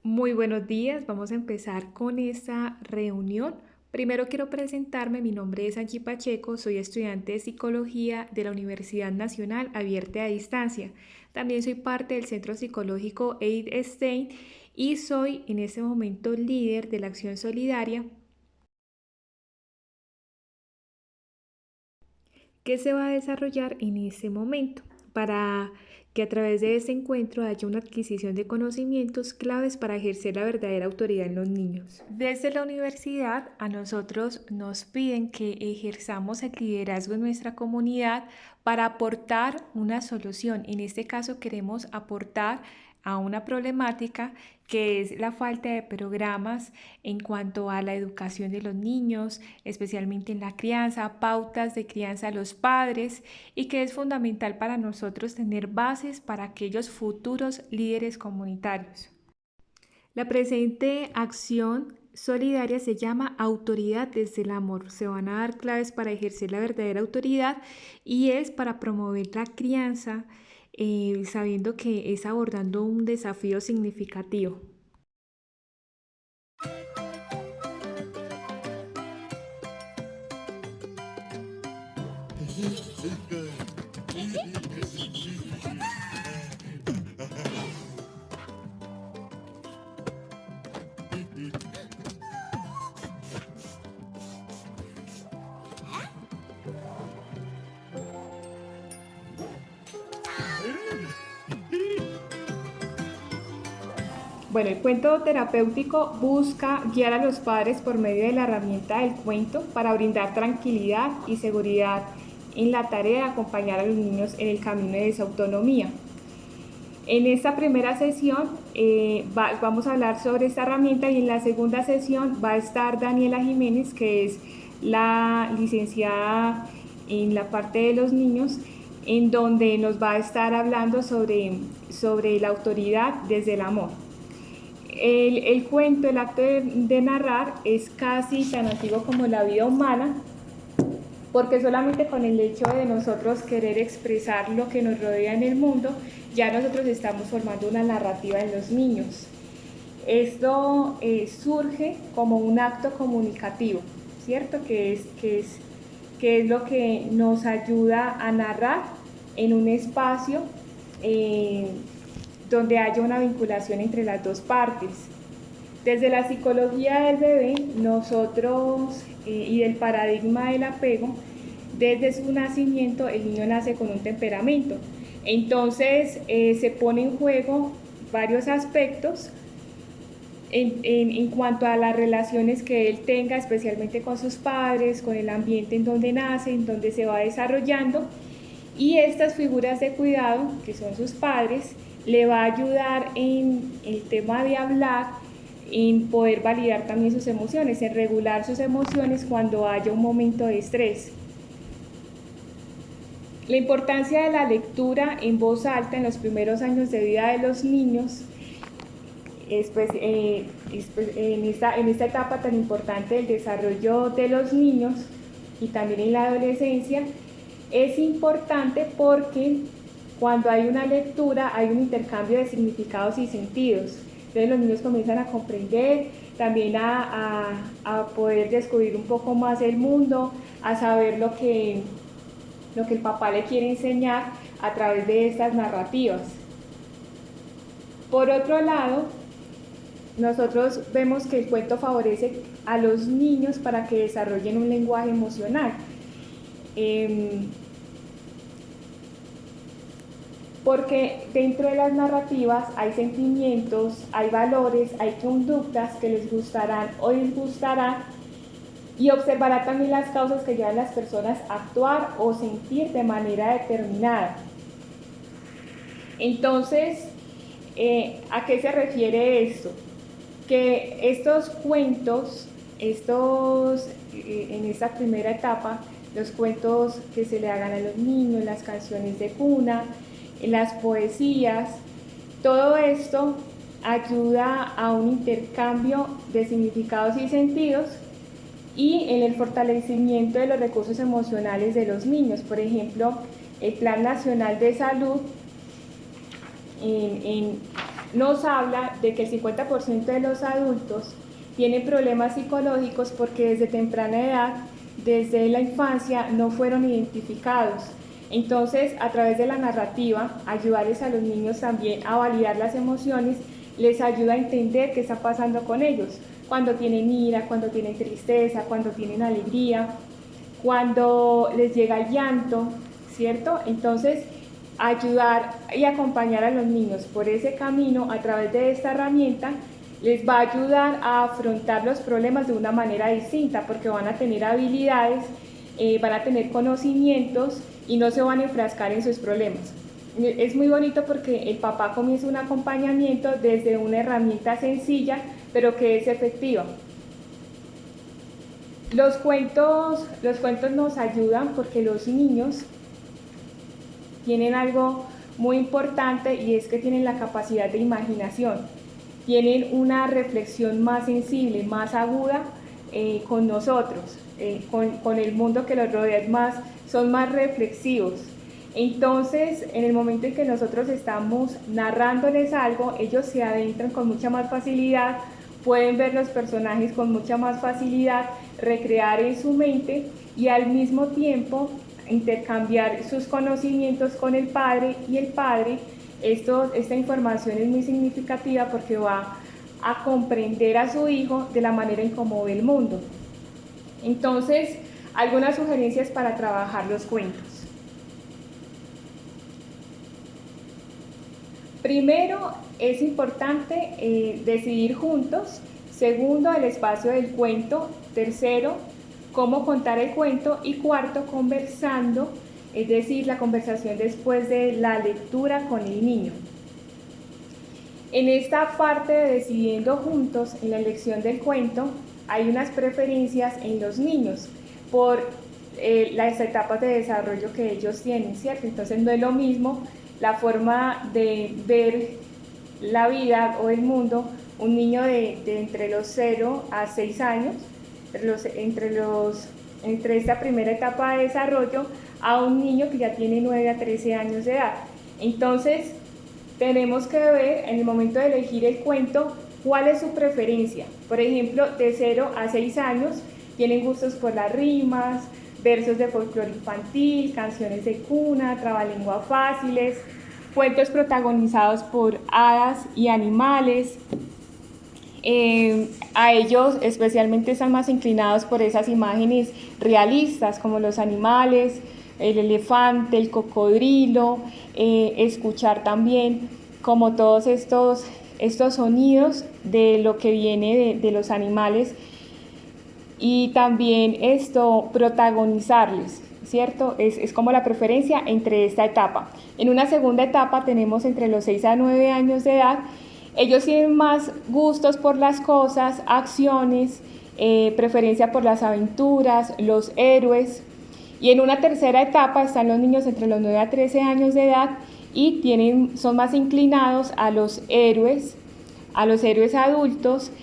Muy buenos días, vamos a empezar con esta reunión. Primero quiero presentarme, mi nombre es Angie Pacheco, soy estudiante de Psicología de la Universidad Nacional Abierta a Distancia. También soy parte del Centro Psicológico Eid Stein y soy en este momento líder de la Acción Solidaria que se va a desarrollar en este momento para que a través de este encuentro haya una adquisición de conocimientos claves para ejercer la verdadera autoridad en los niños. Desde la universidad a nosotros nos piden que ejerzamos el liderazgo en nuestra comunidad para aportar una solución. En este caso queremos aportar a una problemática que es la falta de programas en cuanto a la educación de los niños, especialmente en la crianza, pautas de crianza a los padres y que es fundamental para nosotros tener bases para aquellos futuros líderes comunitarios. La presente acción solidaria se llama autoridad desde el amor. Se van a dar claves para ejercer la verdadera autoridad y es para promover la crianza, sabiendo que es abordando un desafío significativo. Bueno, el cuento terapéutico busca guiar a los padres por medio de la herramienta del cuento para brindar tranquilidad y seguridad en la tarea de acompañar a los niños en el camino de su autonomía. En esta primera sesión vamos a hablar sobre esta herramienta y en la segunda sesión va a estar Daniela Jiménez, que es la licenciada en la parte de los niños, en donde nos va a estar hablando sobre la autoridad desde el amor. El cuento, el acto de narrar es casi tan antiguo como la vida humana, porque solamente con el hecho de nosotros querer expresar lo que nos rodea en el mundo, ya nosotros estamos formando una narrativa en los niños. Esto surge como un acto comunicativo, ¿cierto? Que es lo que nos ayuda a narrar en un espacio donde haya una vinculación entre las dos partes. Desde la psicología del bebé, nosotros y del paradigma del apego, desde su nacimiento el niño nace con un temperamento. Entonces se pone en juego varios aspectos en cuanto a las relaciones que él tenga, especialmente con sus padres, con el ambiente en donde nace, en donde se va desarrollando. Y estas figuras de cuidado, que son sus padres, le va a ayudar en el tema de hablar, en poder validar también sus emociones, en regular sus emociones cuando haya un momento de estrés. La importancia de la lectura en voz alta en los primeros años de vida de los niños, en esta etapa tan importante del desarrollo de los niños y también en la adolescencia, es importante porque cuando hay una lectura hay un intercambio de significados y sentidos. Entonces los niños comienzan a comprender, también a poder descubrir un poco más el mundo, a saber lo que el papá le quiere enseñar a través de estas narrativas. Por otro lado, nosotros vemos que el cuento favorece a los niños para que desarrollen un lenguaje emocional. Porque dentro de las narrativas hay sentimientos, hay valores, hay conductas que les gustarán o disgustarán y observará también las causas que llevan a las personas a actuar o sentir de manera determinada. Entonces, ¿a qué se refiere esto? Que estos cuentos, en esta primera etapa, los cuentos que se le hagan a los niños, las canciones de cuna, las poesías, todo esto ayuda a un intercambio de significados y sentidos y en el fortalecimiento de los recursos emocionales de los niños. Por ejemplo, el Plan Nacional de Salud en nos habla de que el 50% de los adultos tienen problemas psicológicos porque desde temprana edad, desde la infancia, no fueron identificados. Entonces, a través de la narrativa, ayudarles a los niños también a validar las emociones, les ayuda a entender qué está pasando con ellos, cuando tienen ira, cuando tienen tristeza, cuando tienen alegría, cuando les llega el llanto, ¿cierto? Entonces, ayudar y acompañar a los niños por ese camino a través de esta herramienta les va a ayudar a afrontar los problemas de una manera distinta, porque van a tener habilidades, van a tener conocimientos y no se van a enfrascar en sus problemas. Es muy bonito porque el papá comienza un acompañamiento desde una herramienta sencilla, pero que es efectiva. Los cuentos nos ayudan porque los niños tienen algo muy importante y es que tienen la capacidad de imaginación, tienen una reflexión más sensible, más aguda con nosotros, con el mundo que los rodea, son más reflexivos. Entonces, en el momento en que nosotros estamos narrándoles algo, ellos se adentran con mucha más facilidad, pueden ver los personajes con mucha más facilidad, recrear en su mente y al mismo tiempo intercambiar sus conocimientos con el padre, y el padre, esta información es muy significativa porque va a comprender a su hijo de la manera en cómo ve el mundo. Entonces, algunas sugerencias para trabajar los cuentos. Primero, es importante decidir juntos. Segundo, el espacio del cuento. Tercero, cómo contar el cuento. Y cuarto, conversando, es decir, la conversación después de la lectura con el niño. En esta parte de decidiendo juntos, en la elección del cuento, hay unas preferencias en los niños por las etapas de desarrollo que ellos tienen, ¿cierto? Entonces no es lo mismo la forma de ver la vida o el mundo, un niño de entre los 0 a 6 años, entre esta primera etapa de desarrollo, a un niño que ya tiene 9 a 13 años de edad. Entonces, tenemos que ver en el momento de elegir el cuento cuál es su preferencia. Por ejemplo, de 0 a 6 años tienen gustos por las rimas, versos de folclore infantil, canciones de cuna, trabalengua fáciles, cuentos protagonizados por hadas y animales. A ellos especialmente están más inclinados por esas imágenes realistas como los animales, el elefante, el cocodrilo, escuchar también como todos estos sonidos de lo que viene de los animales, y también protagonizarles, ¿cierto? Es como la preferencia entre esta etapa. En una segunda etapa tenemos entre los 6 a 9 años de edad. Ellos tienen más gustos por las cosas, acciones, preferencia por las aventuras, los héroes. Y en una tercera etapa están los niños entre los 9 a 13 años de edad y son más inclinados a los héroes adultos,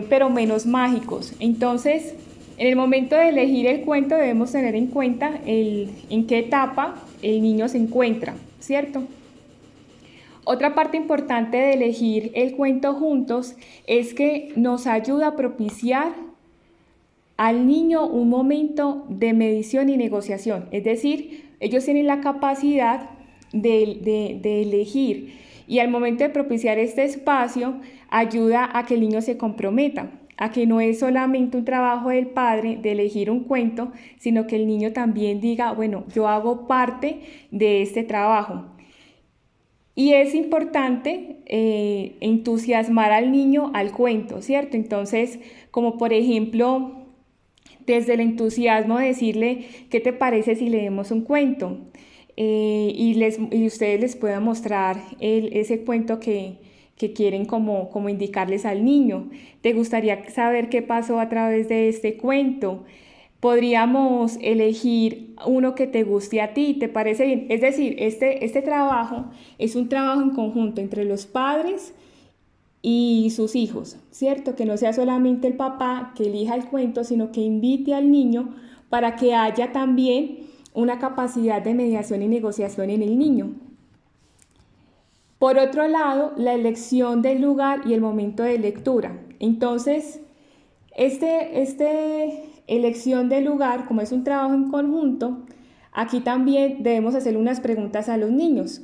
pero menos mágicos. Entonces, en el momento de elegir el cuento debemos tener en cuenta en qué etapa el niño se encuentra, ¿cierto? Otra parte importante de elegir el cuento juntos es que nos ayuda a propiciar al niño un momento de medición y negociación. Es decir, ellos tienen la capacidad de elegir, y al momento de propiciar este espacio ayuda a que el niño se comprometa, a que no es solamente un trabajo del padre de elegir un cuento, sino que el niño también diga, bueno, yo hago parte de este trabajo. Y es importante entusiasmar al niño al cuento, ¿cierto? Entonces, como por ejemplo, desde el entusiasmo decirle, ¿qué te parece si leemos un cuento? Y ustedes les puedan mostrar ese cuento que quieren como indicarles al niño. ¿Te gustaría saber qué pasó a través de este cuento? Podríamos elegir uno que te guste a ti, ¿te parece bien? Es decir, este trabajo es un trabajo en conjunto entre los padres y sus hijos, ¿cierto? Que no sea solamente el papá que elija el cuento, sino que invite al niño para que haya también una capacidad de mediación y negociación en el niño. Por otro lado, la elección del lugar y el momento de lectura. Entonces, este elección del lugar, como es un trabajo en conjunto, aquí también debemos hacer unas preguntas a los niños.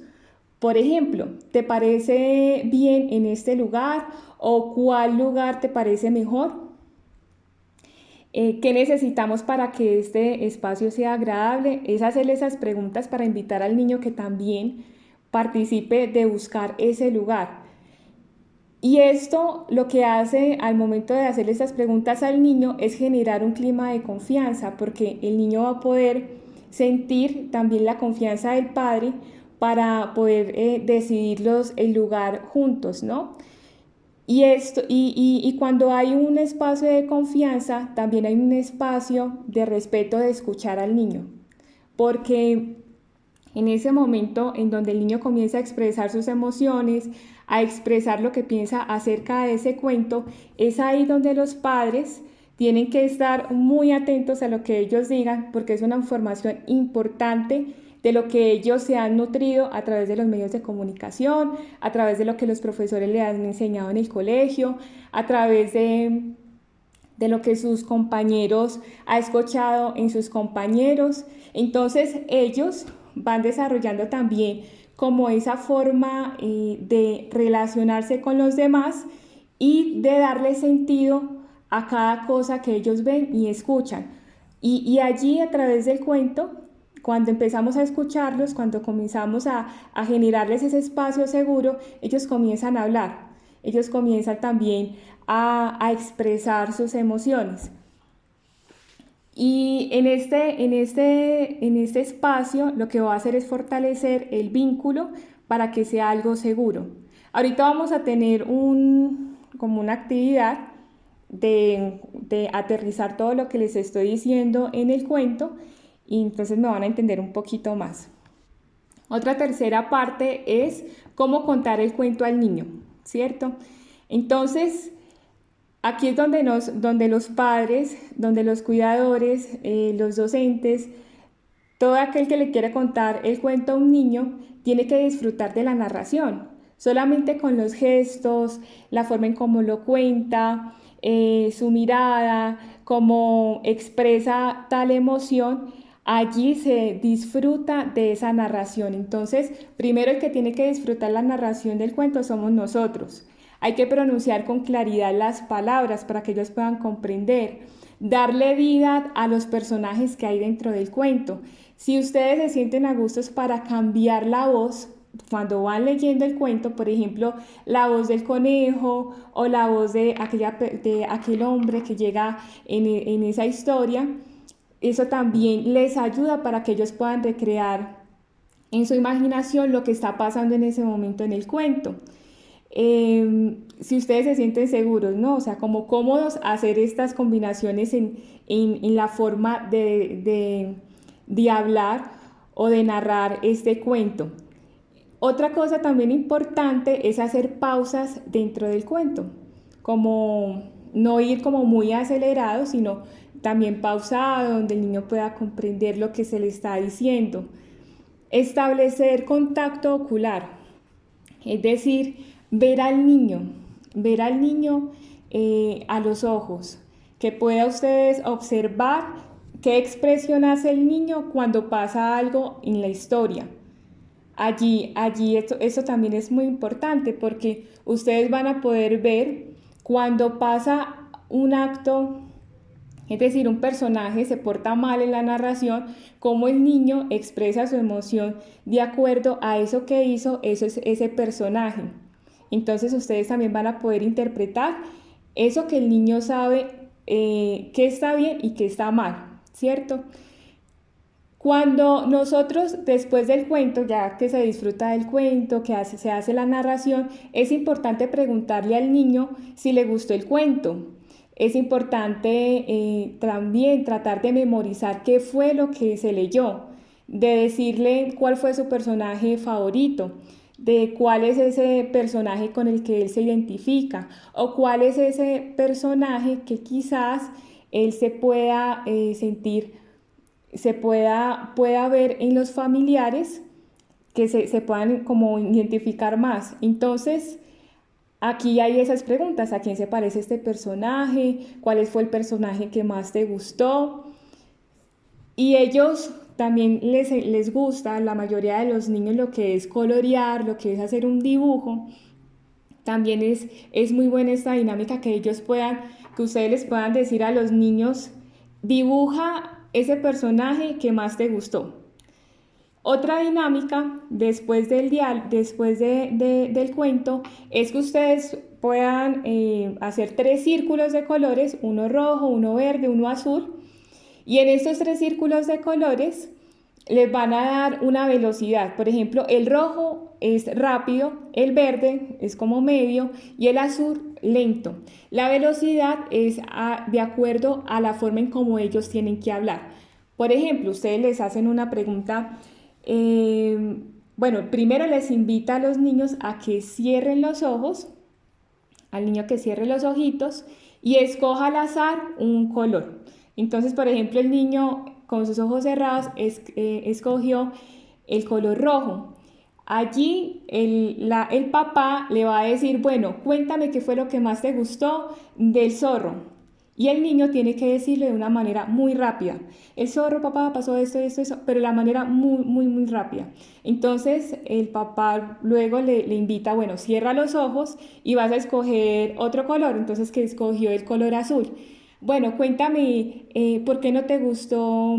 Por ejemplo, ¿te parece bien en este lugar o cuál lugar te parece mejor? ¿Qué necesitamos para que este espacio sea agradable? Es hacerle esas preguntas para invitar al niño que también participe de buscar ese lugar. Y esto lo que hace al momento de hacerle estas preguntas al niño es generar un clima de confianza, porque el niño va a poder sentir también la confianza del padre para poder decidir el lugar juntos, ¿no? Y cuando hay un espacio de confianza, también hay un espacio de respeto de escuchar al niño, porque en ese momento en donde el niño comienza a expresar sus emociones, a expresar lo que piensa acerca de ese cuento, es ahí donde los padres tienen que estar muy atentos a lo que ellos digan, porque es una información importante de lo que ellos se han nutrido a través de los medios de comunicación, a través de lo que los profesores le han enseñado en el colegio, a través de lo que sus compañeros ha escuchado en sus compañeros. Entonces ellos van desarrollando también como esa forma de relacionarse con los demás y de darle sentido a cada cosa que ellos ven y escuchan. Y allí a través del cuento, cuando empezamos a escucharlos, cuando comenzamos a generarles ese espacio seguro, ellos comienzan a hablar, ellos comienzan también a expresar sus emociones. Y en este espacio lo que va a hacer es fortalecer el vínculo para que sea algo seguro. Ahorita vamos a tener como una actividad de aterrizar todo lo que les estoy diciendo en el cuento y entonces me van a entender un poquito más. Otra tercera parte es cómo contar el cuento al niño, ¿cierto? Entonces, aquí es donde los padres, donde los cuidadores, los docentes, todo aquel que le quiere contar el cuento a un niño, tiene que disfrutar de la narración. Solamente con los gestos, la forma en cómo lo cuenta, su mirada, cómo expresa tal emoción, allí se disfruta de esa narración. Entonces, primero el que tiene que disfrutar la narración del cuento somos nosotros. Hay que pronunciar con claridad las palabras para que ellos puedan comprender, darle vida a los personajes que hay dentro del cuento. Si ustedes se sienten a gustos para cambiar la voz, cuando van leyendo el cuento, por ejemplo, la voz del conejo o la voz de aquel hombre que llega en esa historia, eso también les ayuda para que ellos puedan recrear en su imaginación lo que está pasando en ese momento en el cuento. Si ustedes se sienten seguros, ¿no? O sea, como cómodos hacer estas combinaciones en la forma de hablar o de narrar este cuento. Otra cosa también importante es hacer pausas dentro del cuento, como no ir como muy acelerado, sino también pausado, donde el niño pueda comprender lo que se le está diciendo. Establecer contacto ocular, es decir, ver al niño a los ojos, que pueda ustedes observar qué expresión hace el niño cuando pasa algo en la historia. Allí esto también es muy importante porque ustedes van a poder ver cuando pasa un acto, es decir, un personaje se porta mal en la narración, cómo el niño expresa su emoción de acuerdo a eso que hizo ese personaje. Entonces ustedes también van a poder interpretar eso que el niño sabe que está bien y que está mal, ¿cierto? Cuando nosotros, después del cuento, ya que se disfruta del cuento, se hace la narración, es importante preguntarle al niño si le gustó el cuento. Es importante también tratar de memorizar qué fue lo que se leyó, de decirle cuál fue su personaje favorito, de cuál es ese personaje con el que él se identifica o cuál es ese personaje que quizás él se pueda pueda ver en los familiares que se puedan como identificar más. Entonces, aquí hay esas preguntas: ¿a quién se parece este personaje? ¿Cuál fue el personaje que más te gustó? Y ellos también les gusta, la mayoría de los niños, lo que es colorear, lo que es hacer un dibujo. También es muy buena esta dinámica que ustedes les puedan decir a los niños: dibuja ese personaje que más te gustó. Otra dinámica después del cuento es que ustedes puedan hacer 3 círculos de colores: uno rojo, uno verde, uno azul. Y en estos 3 círculos de colores les van a dar una velocidad. Por ejemplo, el rojo es rápido, el verde es como medio y el azul lento. La velocidad es de acuerdo a la forma en cómo ellos tienen que hablar. Por ejemplo, ustedes les hacen una pregunta. Bueno, primero les invita a los niños a que cierren los ojos, al niño que cierre los ojitos y escoja al azar un color. Entonces, por ejemplo, el niño con sus ojos cerrados escogió el color rojo. Allí el papá le va a decir: bueno, cuéntame qué fue lo que más te gustó del zorro. Y el niño tiene que decirle de una manera muy rápida: el zorro, papá, pasó esto, esto, eso, pero de la manera muy, muy, muy rápida. Entonces el papá luego le invita: bueno, cierra los ojos y vas a escoger otro color. Entonces, que escogió el color azul. Bueno, cuéntame, ¿por qué no te gustó?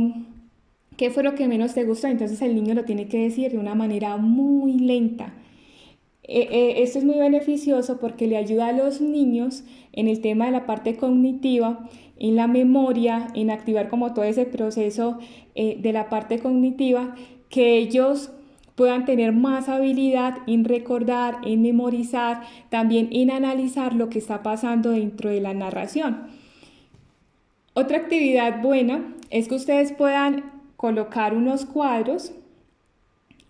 ¿Qué fue lo que menos te gustó? Entonces el niño lo tiene que decir de una manera muy lenta. Esto es muy beneficioso porque le ayuda a los niños en el tema de la parte cognitiva, en la memoria, en activar como todo ese proceso de la parte cognitiva, que ellos puedan tener más habilidad en recordar, en memorizar, también en analizar lo que está pasando dentro de la narración. Otra actividad buena es que ustedes puedan colocar unos cuadros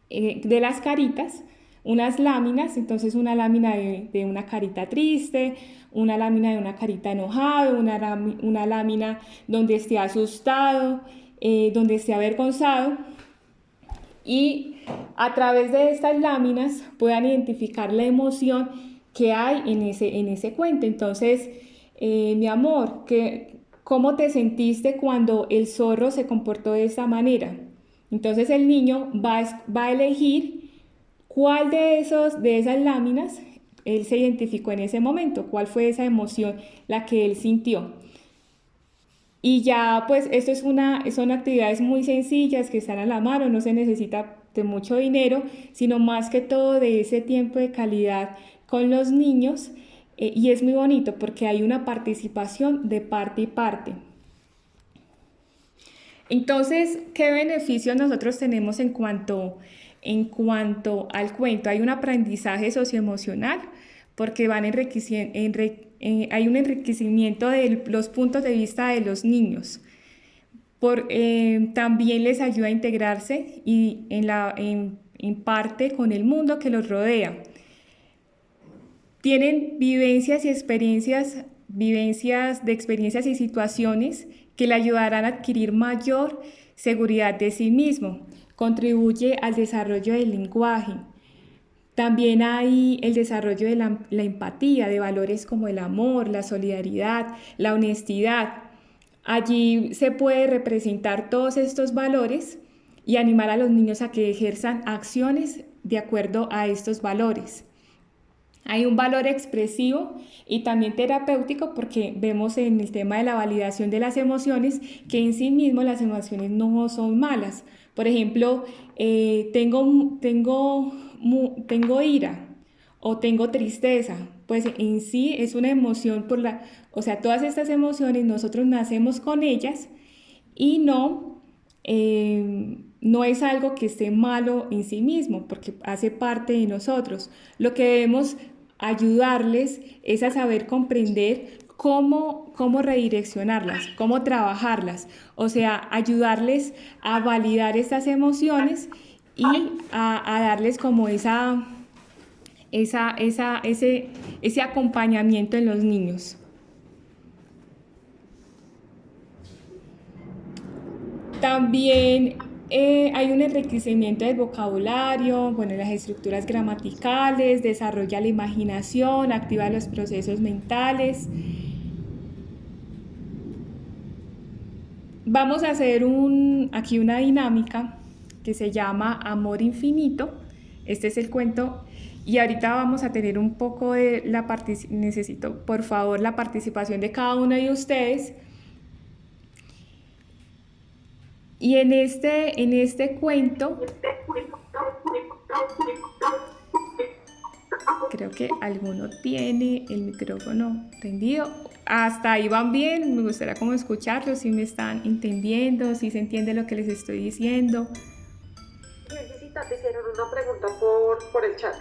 de las caritas, unas láminas. Entonces, una lámina de una carita triste, una lámina de una carita enojado, una lámina donde esté asustado, donde esté avergonzado. Y a través de estas láminas puedan identificar la emoción que hay en ese cuento. Entonces, mi amor, ¿cómo te sentiste cuando el zorro se comportó de esta manera? Entonces el niño va a elegir cuál de esas láminas él se identificó en ese momento, cuál fue esa emoción la que él sintió. Y ya, pues, son actividades muy sencillas que están a la mano, no se necesita de mucho dinero, sino más que todo de ese tiempo de calidad con los niños. Y es muy bonito porque hay una participación de parte y parte. Entonces, ¿qué beneficios nosotros tenemos en cuanto al cuento? Hay un aprendizaje socioemocional porque hay un enriquecimiento de los puntos de vista de los niños. También les ayuda a integrarse y en parte con el mundo que los rodea. Tienen vivencias de experiencias y situaciones que le ayudarán a adquirir mayor seguridad de sí mismo. Contribuye al desarrollo del lenguaje. También hay el desarrollo de la empatía, de valores como el amor, la solidaridad, la honestidad. Allí se puede representar todos estos valores y animar a los niños a que ejerzan acciones de acuerdo a estos valores. Hay un valor expresivo y también terapéutico porque vemos en el tema de la validación de las emociones que en sí mismo las emociones no son malas. Por ejemplo, tengo ira o tengo tristeza. Pues en sí es una emoción o sea, todas estas emociones nosotros nacemos con ellas y no es algo que esté malo en sí mismo, porque hace parte de nosotros. Lo que debemos ayudarles es a saber comprender cómo redireccionarlas, cómo trabajarlas, o sea, ayudarles a validar estas emociones y a darles como ese acompañamiento en los niños. También Hay un enriquecimiento del vocabulario, bueno, las estructuras gramaticales, desarrolla la imaginación, activa los procesos mentales. Vamos a hacer aquí una dinámica que se llama Amor Infinito. Este es el cuento y ahorita vamos a tener un poco de necesito por favor la participación de cada uno de ustedes. Y en este cuento, creo que alguno tiene el micrófono prendido. Hasta ahí van bien, me gustaría como escucharlos, si me están entendiendo, si se entiende lo que les estoy diciendo. Visita, te hicieron una pregunta por el chat.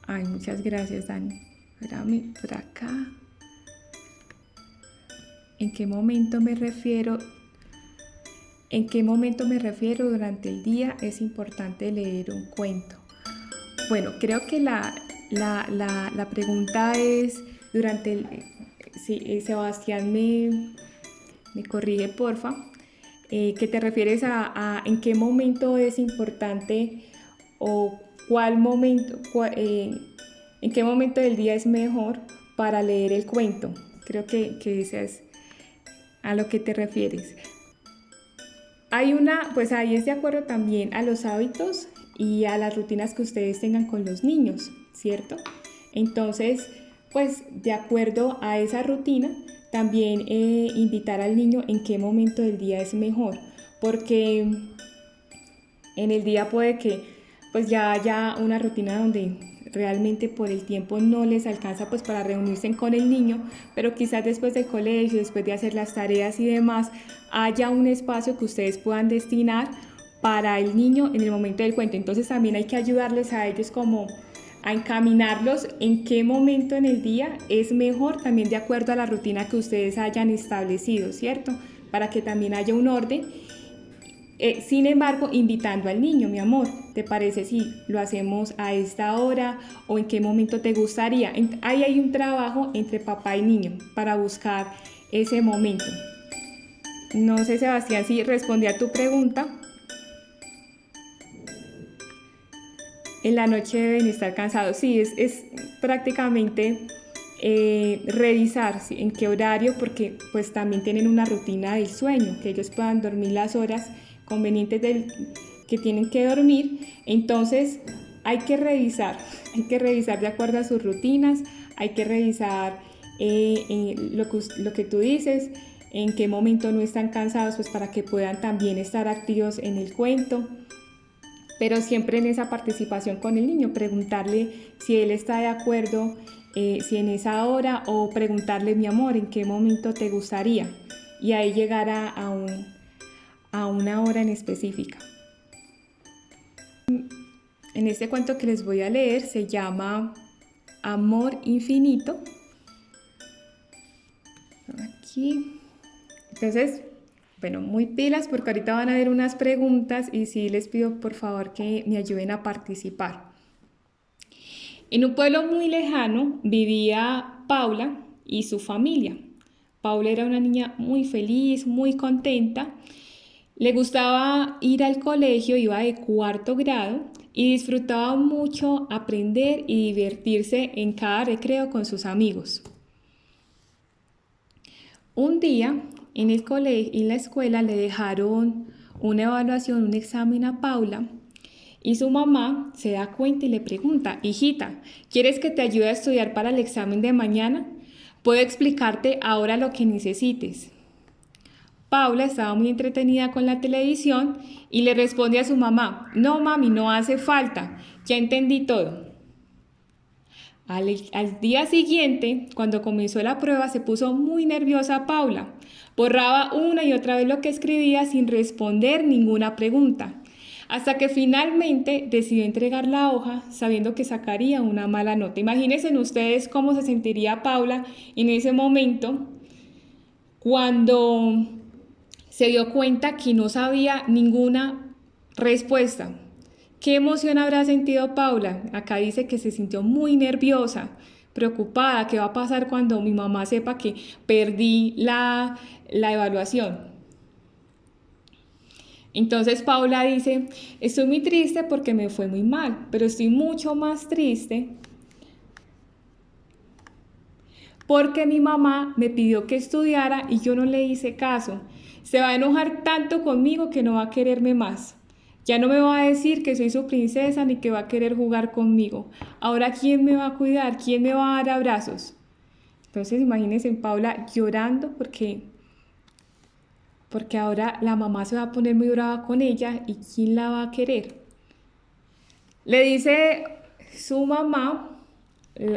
Ay, muchas gracias, Dani. Espérame, por acá. ¿En qué momento me refiero? ¿En qué momento me refiero durante el día? Es importante leer un cuento. Bueno, creo que la pregunta es durante el... Sí, Sebastián me corrige, porfa. ¿Que te refieres a en qué momento es importante o cuál momento, en qué momento del día es mejor para leer el cuento? Creo que ese es a lo que te refieres. Pues ahí es de acuerdo también a los hábitos y a las rutinas que ustedes tengan con los niños, ¿cierto? Entonces, pues de acuerdo a esa rutina, también invitar al niño en qué momento del día es mejor, porque en el día puede que pues ya haya una rutina donde realmente por el tiempo no les alcanza pues para reunirse con el niño, pero quizás después del colegio, después de hacer las tareas y demás, haya un espacio que ustedes puedan destinar para el niño en el momento del cuento. Entonces también hay que ayudarles a ellos como a encaminarlos en qué momento en el día es mejor, también de acuerdo a la rutina que ustedes hayan establecido, ¿cierto? Para que también haya un orden. Sin embargo, invitando al niño, mi amor, ¿te parece si lo hacemos a esta hora o en qué momento te gustaría? Ahí hay un trabajo entre papá y niño para buscar ese momento. No sé, Sebastián, si respondí a tu pregunta. En la noche deben estar cansados. Sí, es prácticamente revisar en qué horario, porque pues también tienen una rutina del sueño, que ellos puedan dormir las horas convenientes que tienen que dormir. Entonces hay que revisar de acuerdo a sus rutinas, hay que revisar lo que tú dices, en qué momento no están cansados, pues para que puedan también estar activos en el cuento, pero siempre en esa participación con el niño, preguntarle si él está de acuerdo, si en esa hora, o preguntarle, mi amor, en qué momento te gustaría, y ahí llegar a una hora en específica. En este cuento que les voy a leer se llama Amor Infinito. Aquí. Entonces, bueno, muy pilas porque ahorita van a haber unas preguntas y sí les pido por favor que me ayuden a participar. En un pueblo muy lejano vivía Paula y su familia. Paula era una niña muy feliz, muy contenta. Le gustaba ir al colegio, iba de 4º grado y disfrutaba mucho aprender y divertirse en cada recreo con sus amigos. Un día en el colegio, en la escuela, le dejaron una evaluación, un examen a Paula, y su mamá se da cuenta y le pregunta, hijita, ¿quieres que te ayude a estudiar para el examen de mañana? Puedo explicarte ahora lo que necesites. Paula estaba muy entretenida con la televisión y le responde a su mamá, no mami, no hace falta, ya entendí todo. Al día siguiente, cuando comenzó la prueba, se puso muy nerviosa Paula. Borraba una y otra vez lo que escribía sin responder ninguna pregunta, hasta que finalmente decidió entregar la hoja sabiendo que sacaría una mala nota. Imagínense ustedes cómo se sentiría Paula en ese momento cuando se dio cuenta que no sabía ninguna respuesta. ¿Qué emoción habrá sentido Paula? Acá dice que se sintió muy nerviosa, preocupada. ¿Qué va a pasar cuando mi mamá sepa que perdí la evaluación? Entonces Paula dice, estoy muy triste porque me fue muy mal, pero estoy mucho más triste porque mi mamá me pidió que estudiara y yo no le hice caso. Se va a enojar tanto conmigo que no va a quererme más. Ya no me va a decir que soy su princesa ni que va a querer jugar conmigo. Ahora, ¿quién me va a cuidar? ¿Quién me va a dar abrazos? Entonces, imagínense Paula llorando porque ahora la mamá se va a poner muy brava con ella y ¿quién la va a querer? Le dice su mamá,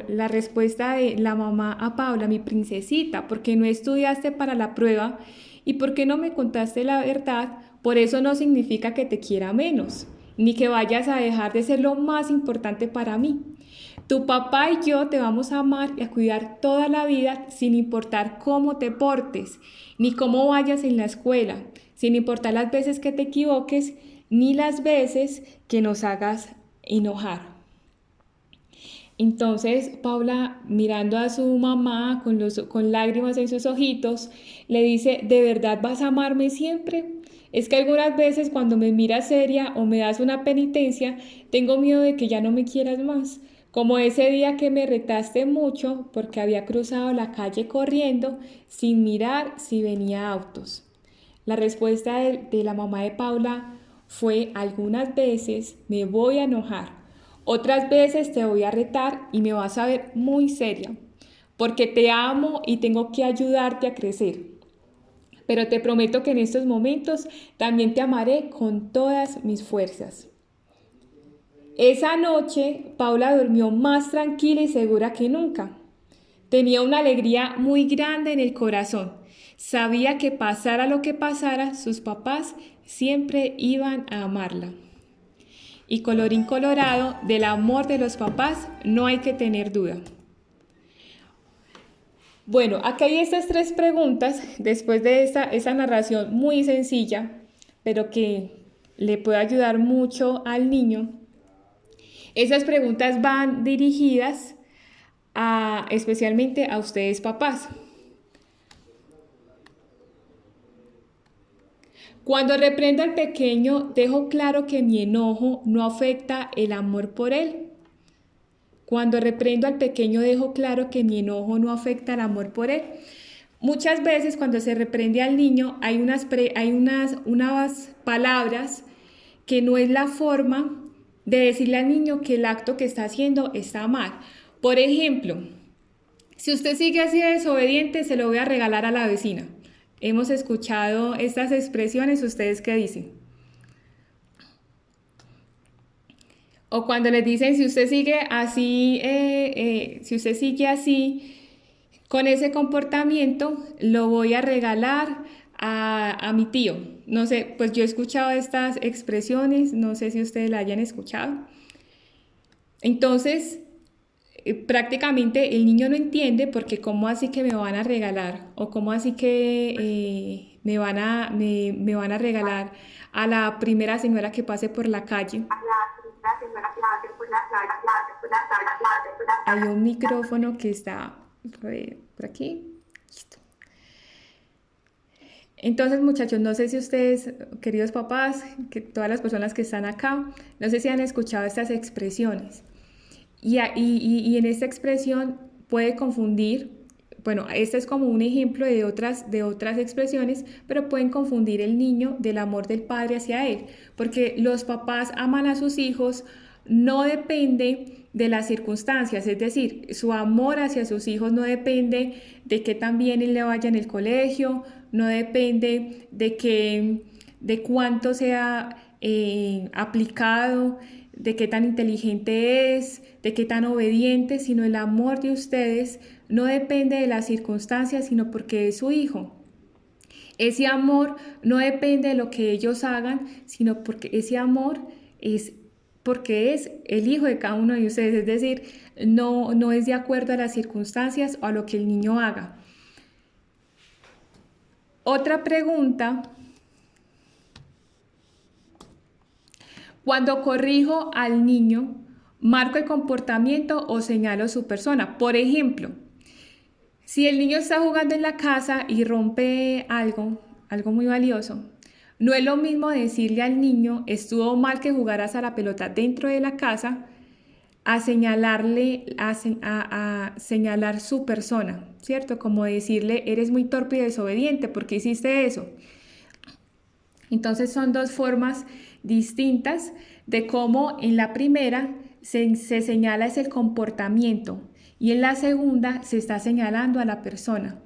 la respuesta de la mamá a Paula, mi princesita, porque no estudiaste para la prueba y porque no me contaste la verdad, por eso no significa que te quiera menos, ni que vayas a dejar de ser lo más importante para mí. Tu papá y yo te vamos a amar y a cuidar toda la vida sin importar cómo te portes, ni cómo vayas en la escuela, sin importar las veces que te equivoques, ni las veces que nos hagas enojar. Entonces Paula, mirando a su mamá con lágrimas en sus ojitos, le dice, ¿de verdad vas a amarme siempre? Es que algunas veces cuando me miras seria o me das una penitencia, tengo miedo de que ya no me quieras más. Como ese día que me retaste mucho porque había cruzado la calle corriendo sin mirar si venía autos. La respuesta de la mamá de Paula fue, algunas veces me voy a enojar, otras veces te voy a retar y me vas a ver muy seria, porque te amo y tengo que ayudarte a crecer. Pero te prometo que en estos momentos también te amaré con todas mis fuerzas. Esa noche, Paula durmió más tranquila y segura que nunca. Tenía una alegría muy grande en el corazón. Sabía que pasara lo que pasara, sus papás siempre iban a amarla. Y colorín colorado, del amor de los papás no hay que tener duda. Bueno, acá hay estas tres preguntas, después de esa narración muy sencilla, pero que le puede ayudar mucho al niño. Esas preguntas van dirigidas especialmente a ustedes papás. Cuando reprendo al pequeño, dejo claro que mi enojo no afecta el amor por él. Cuando reprendo al pequeño, dejo claro que mi enojo no afecta el amor por él. Muchas veces cuando se reprende al niño hay unas palabras que no es la forma de decirle al niño que el acto que está haciendo está mal. Por ejemplo, si usted sigue así de desobediente, se lo voy a regalar a la vecina. Hemos escuchado estas expresiones, ¿ustedes qué dicen? O cuando les dicen, si usted sigue así, con ese comportamiento, lo voy a regalar a mi tío. No sé, pues yo he escuchado estas expresiones, no sé si ustedes la hayan escuchado. Entonces, prácticamente el niño no entiende porque cómo así que me van a regalar o cómo así que me van a regalar a la primera señora que pase por la calle. Hay un micrófono que está por aquí. Listo. Entonces, muchachos, no sé si ustedes, queridos papás, que todas las personas que están acá, no sé si han escuchado estas expresiones. Y en esta expresión puede confundir, bueno, este es como un ejemplo de otras expresiones, pero pueden confundir el niño del amor del padre hacia él, porque los papás aman a sus hijos, no depende de las circunstancias, es decir, su amor hacia sus hijos no depende de que tan bien él le vaya en el colegio, no depende de cuánto sea aplicado, de qué tan inteligente es, de qué tan obediente, sino el amor de ustedes no depende de las circunstancias, sino porque es su hijo. Ese amor no depende de lo que ellos hagan, sino porque ese amor es porque es el hijo de cada uno de ustedes, es decir, no es de acuerdo a las circunstancias o a lo que el niño haga. Otra pregunta. Cuando corrijo al niño, marco el comportamiento o señalo su persona. Por ejemplo, si el niño está jugando en la casa y rompe algo muy valioso, No es lo mismo decirle al niño, estuvo mal que jugaras a la pelota dentro de la casa, a señalarle, a señalar su persona, ¿cierto? Como decirle, eres muy torpe y desobediente, ¿por qué hiciste eso? Entonces son dos formas distintas de cómo en la primera se señala es el comportamiento y en la segunda se está señalando a la persona.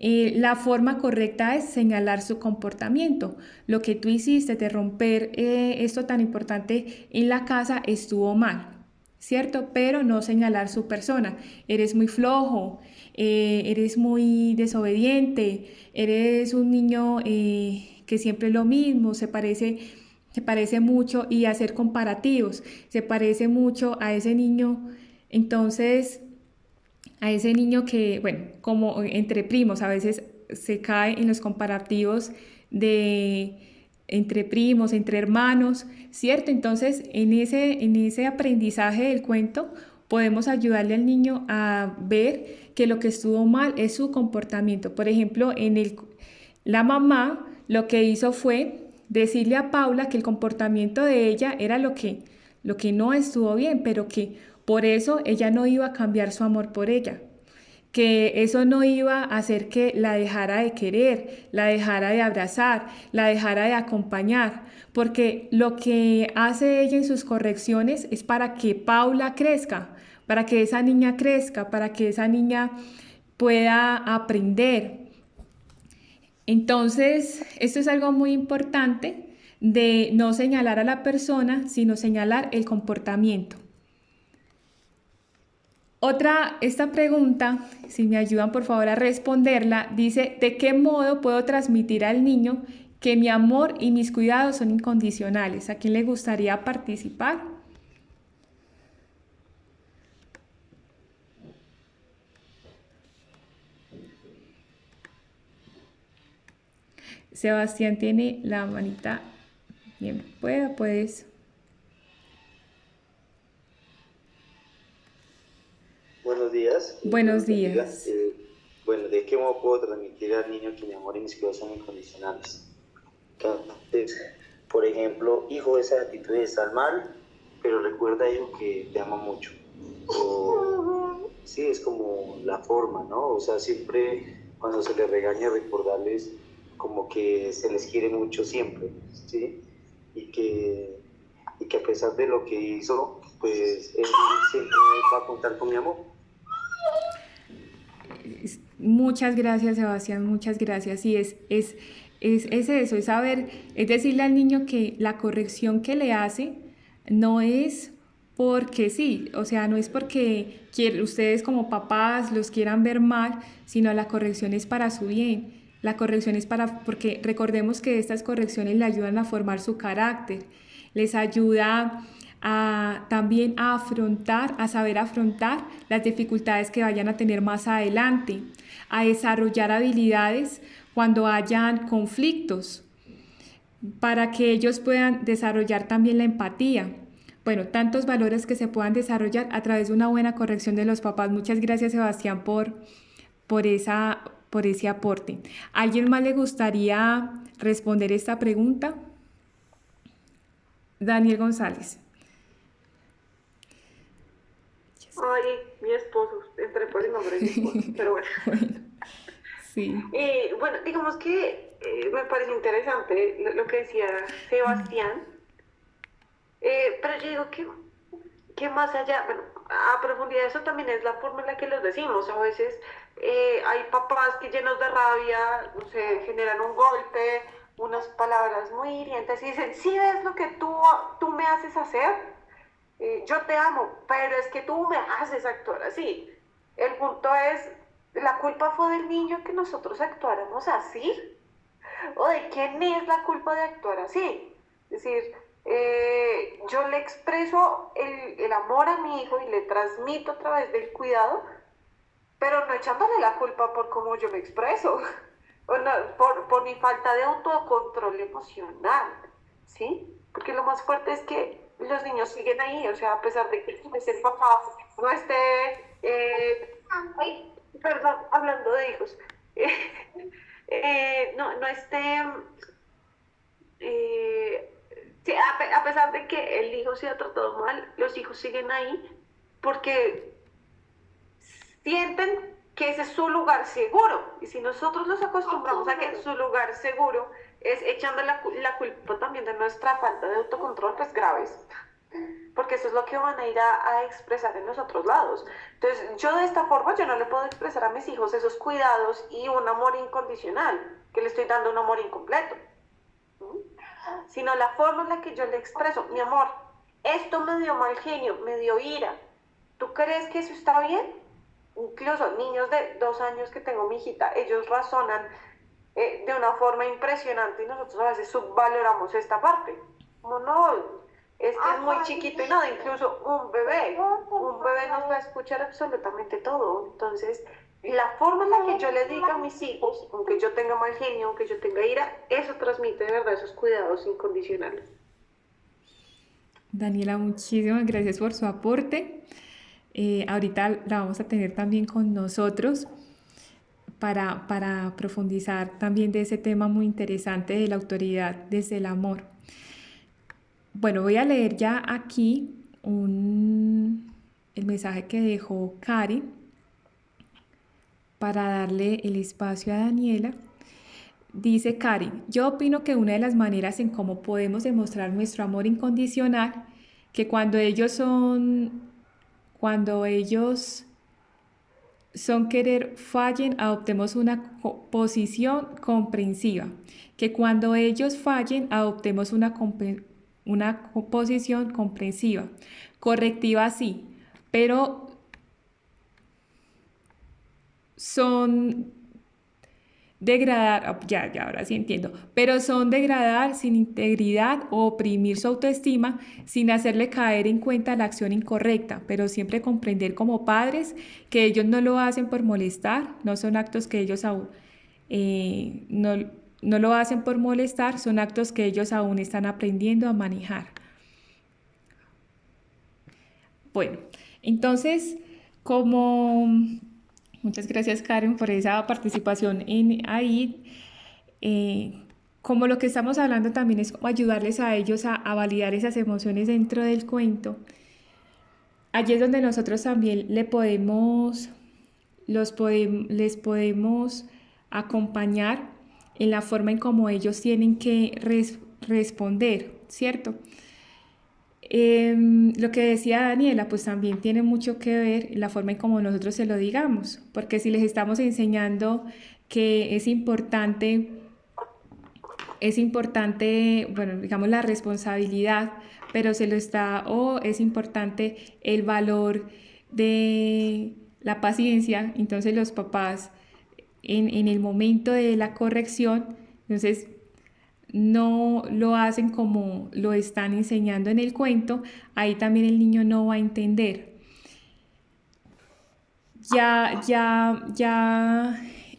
La forma correcta es señalar su comportamiento. Lo que tú hiciste de romper esto tan importante en la casa estuvo mal, ¿cierto? Pero no señalar su persona. Eres muy flojo, eres muy desobediente, eres un niño que siempre es lo mismo, se parece mucho y hacer comparativos, se parece mucho a ese niño. Entonces, a ese niño que, bueno, como entre primos, a veces se cae en los comparativos de entre primos, entre hermanos, ¿cierto? Entonces, en ese aprendizaje del cuento, podemos ayudarle al niño a ver que lo que estuvo mal es su comportamiento. Por ejemplo, la mamá lo que hizo fue decirle a Paula que el comportamiento de ella era lo que no estuvo bien, pero que por eso ella no iba a cambiar su amor por ella, que eso no iba a hacer que la dejara de querer, la dejara de abrazar, la dejara de acompañar, porque lo que hace ella en sus correcciones es para que Paula crezca, para que esa niña crezca, para que esa niña pueda aprender. Entonces, esto es algo muy importante de no señalar a la persona, sino señalar el comportamiento. Esta pregunta, si me ayudan por favor a responderla, dice, ¿de qué modo puedo transmitir al niño que mi amor y mis cuidados son incondicionales? ¿A quién le gustaría participar? Sebastián tiene la manita bien, puedes. Buenos días. Buenos días. Bueno, ¿de qué modo puedo transmitir al niño que mi amor y mis cuidados son incondicionales? Entonces, por ejemplo, hijo, esas actitudes están mal, pero recuerda, hijo, que te amo mucho. O, sí, es como la forma, ¿no? O sea, siempre cuando se les regaña, recordarles como que se les quiere mucho siempre, ¿sí? Y que a pesar de lo que hizo, pues él siempre va a contar con mi amor. Muchas gracias, Sebastián, muchas gracias. Sí, es eso, es saber, es decirle al niño que la corrección que le hace no es porque sí, o sea, no es porque ustedes como papás los quieran ver mal, sino la corrección es para su bien. La corrección es porque recordemos que estas correcciones le ayudan a formar su carácter, les ayuda también a saber afrontar las dificultades que vayan a tener más adelante, a desarrollar habilidades cuando hayan conflictos, para que ellos puedan desarrollar también la empatía. Bueno, tantos valores que se puedan desarrollar a través de una buena corrección de los papás. Muchas gracias, Sebastián, por ese aporte. ¿A alguien más le gustaría responder esta pregunta? Daniel González. Ay, mi esposo, entre por el nombre de mi esposo, pero bueno. Bueno, sí. Bueno, digamos que me parece interesante lo que decía Sebastián, pero yo digo que más allá, bueno, a profundidad eso también es la forma en la que los decimos. A veces hay papás que llenos de rabia, no sé, generan un golpe, unas palabras muy hirientes y dicen, sí ves lo que tú me haces hacer, yo te amo, pero es que tú me haces actuar así. El punto es, ¿la culpa fue del niño que nosotros actuáramos así? ¿O de quién es la culpa de actuar así? Es decir, yo le expreso el amor a mi hijo y le transmito a través del cuidado, pero no echándole la culpa por cómo yo me expreso, o no, por mi falta de autocontrol emocional, ¿sí? Porque lo más fuerte es que los niños siguen ahí, o sea, a pesar de que el papá no esté, ay, perdón, hablando de hijos, no esté pesar de que el hijo sea tratado mal, los hijos siguen ahí porque sienten que ese es su lugar seguro. Y si nosotros los acostumbramos a que su lugar seguro es echando la culpa también de nuestra falta de autocontrol, pues graves. Porque eso es lo que van a ir a expresar en los otros lados. Entonces, yo de esta forma, yo no le puedo expresar a mis hijos esos cuidados y un amor incondicional, que le estoy dando un amor incompleto. Sino la forma en la que yo le expreso, mi amor, esto me dio mal genio, me dio ira. ¿Tú crees que eso está bien? Incluso niños de 2 años que tengo mi hijita, ellos razonan de una forma impresionante y nosotros a veces subvaloramos esta parte. Como no, es que es muy chiquito y nada, incluso un bebé nos va a escuchar absolutamente todo. Entonces, la forma en la que yo le diga a mis hijos, aunque yo tenga mal genio, aunque yo tenga ira, eso transmite de verdad esos cuidados incondicionales. Daniela, muchísimas gracias por su aporte. Ahorita la vamos a tener también con nosotros para profundizar también de ese tema muy interesante de la autoridad desde el amor. Bueno, voy a leer ya aquí el mensaje que dejó Cari para darle el espacio a Daniela. Dice Cari: yo opino que una de las maneras en cómo podemos demostrar nuestro amor incondicional, que cuando ellos son querer fallen, adoptemos una posición comprensiva. Que cuando ellos fallen, adoptemos una posición comprensiva. Correctiva sí, pero son degradar, ahora sí entiendo, pero son degradar sin integridad o oprimir su autoestima sin hacerle caer en cuenta la acción incorrecta, pero siempre comprender como padres que ellos no lo hacen por molestar, no son actos que ellos aún no lo hacen por molestar, son actos que ellos aún están aprendiendo a manejar. Bueno, entonces, muchas gracias, Karen, por esa participación ahí. Como lo que estamos hablando también es como ayudarles a ellos a validar esas emociones dentro del cuento. Allí es donde nosotros también les podemos acompañar en la forma en cómo ellos tienen que responder, ¿cierto? Lo que decía Daniela, pues también tiene mucho que ver la forma en cómo nosotros se lo digamos, porque si les estamos enseñando que es importante, bueno, digamos la responsabilidad, pero es importante el valor de la paciencia, entonces los papás en el momento de la corrección, entonces no lo hacen como lo están enseñando en el cuento, ahí también el niño no va a entender. Ya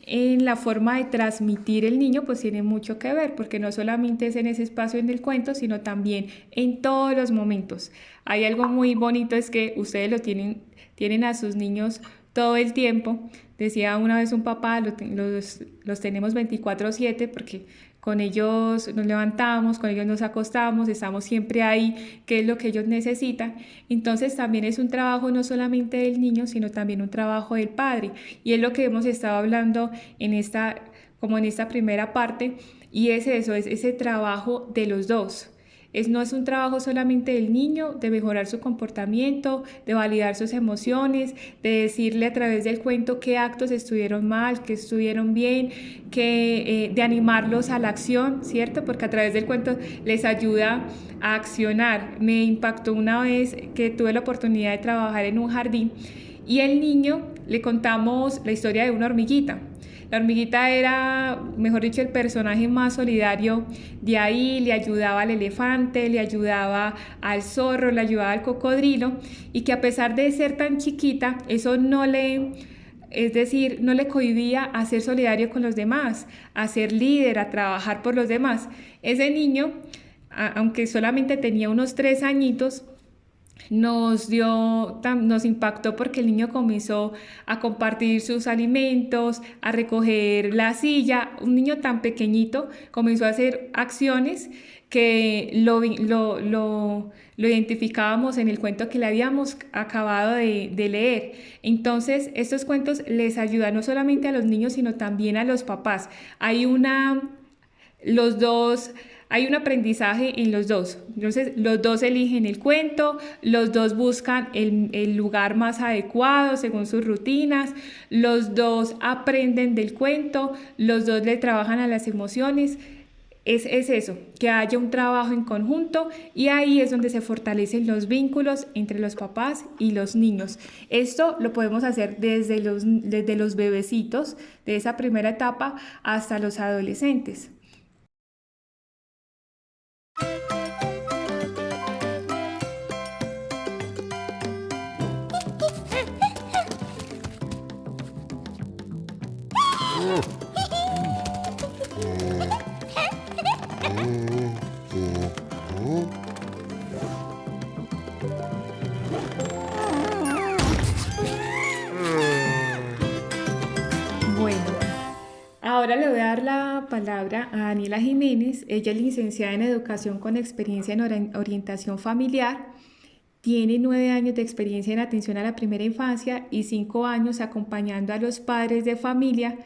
en la forma de transmitir el niño pues tiene mucho que ver, porque no solamente es en ese espacio en el cuento, sino también en todos los momentos. Hay algo muy bonito, es que ustedes tienen a sus niños todo el tiempo. Decía una vez un papá, los tenemos 24/7 porque con ellos nos levantamos, con ellos nos acostamos, estamos siempre ahí, qué es lo que ellos necesitan. Entonces también es un trabajo no solamente del niño, sino también un trabajo del padre. Y es lo que hemos estado hablando en esta primera parte, y es ese trabajo de los dos. No es un trabajo solamente del niño, de mejorar su comportamiento, de validar sus emociones, de decirle a través del cuento qué actos estuvieron mal, qué estuvieron bien, de animarlos a la acción, ¿cierto? Porque a través del cuento les ayuda a accionar. Me impactó una vez que tuve la oportunidad de trabajar en un jardín y el niño le contamos la historia de una hormiguita. La hormiguita era, mejor dicho, el personaje más solidario de ahí, le ayudaba al elefante, le ayudaba al zorro, le ayudaba al cocodrilo, y que a pesar de ser tan chiquita, eso no le cohibía a ser solidario con los demás, a ser líder, a trabajar por los demás. Ese niño, aunque solamente tenía unos 3 añitos, nos impactó porque el niño comenzó a compartir sus alimentos, a recoger la silla. Un niño tan pequeñito comenzó a hacer acciones que lo identificábamos en el cuento que le habíamos acabado de leer. Entonces, estos cuentos les ayudan no solamente a los niños, sino también a los papás. Hay una los dos, hay un aprendizaje en los dos. Entonces, los dos eligen el cuento, los dos buscan el lugar más adecuado según sus rutinas, los dos aprenden del cuento, los dos le trabajan a las emociones. Es eso, que haya un trabajo en conjunto y ahí es donde se fortalecen los vínculos entre los papás y los niños. Esto lo podemos hacer desde los bebecitos, de esa primera etapa, hasta los adolescentes. Bueno, ahora le voy a dar la palabra a Daniela Jiménez. Ella es licenciada en Educación con experiencia en orientación familiar. Tiene 9 años de experiencia en atención a la primera infancia y 5 años acompañando a los padres de familia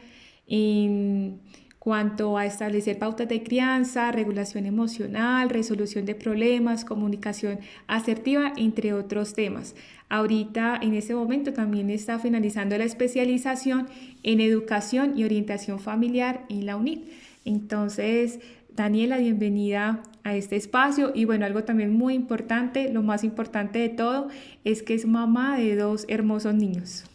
en cuanto a establecer pautas de crianza, regulación emocional, resolución de problemas, comunicación asertiva, entre otros temas. Ahorita, en este momento, también está finalizando la especialización en educación y orientación familiar en la UNID. Entonces, Daniela, bienvenida a este espacio. Y bueno, algo también muy importante, lo más importante de todo, es que es mamá de 2 hermosos niños.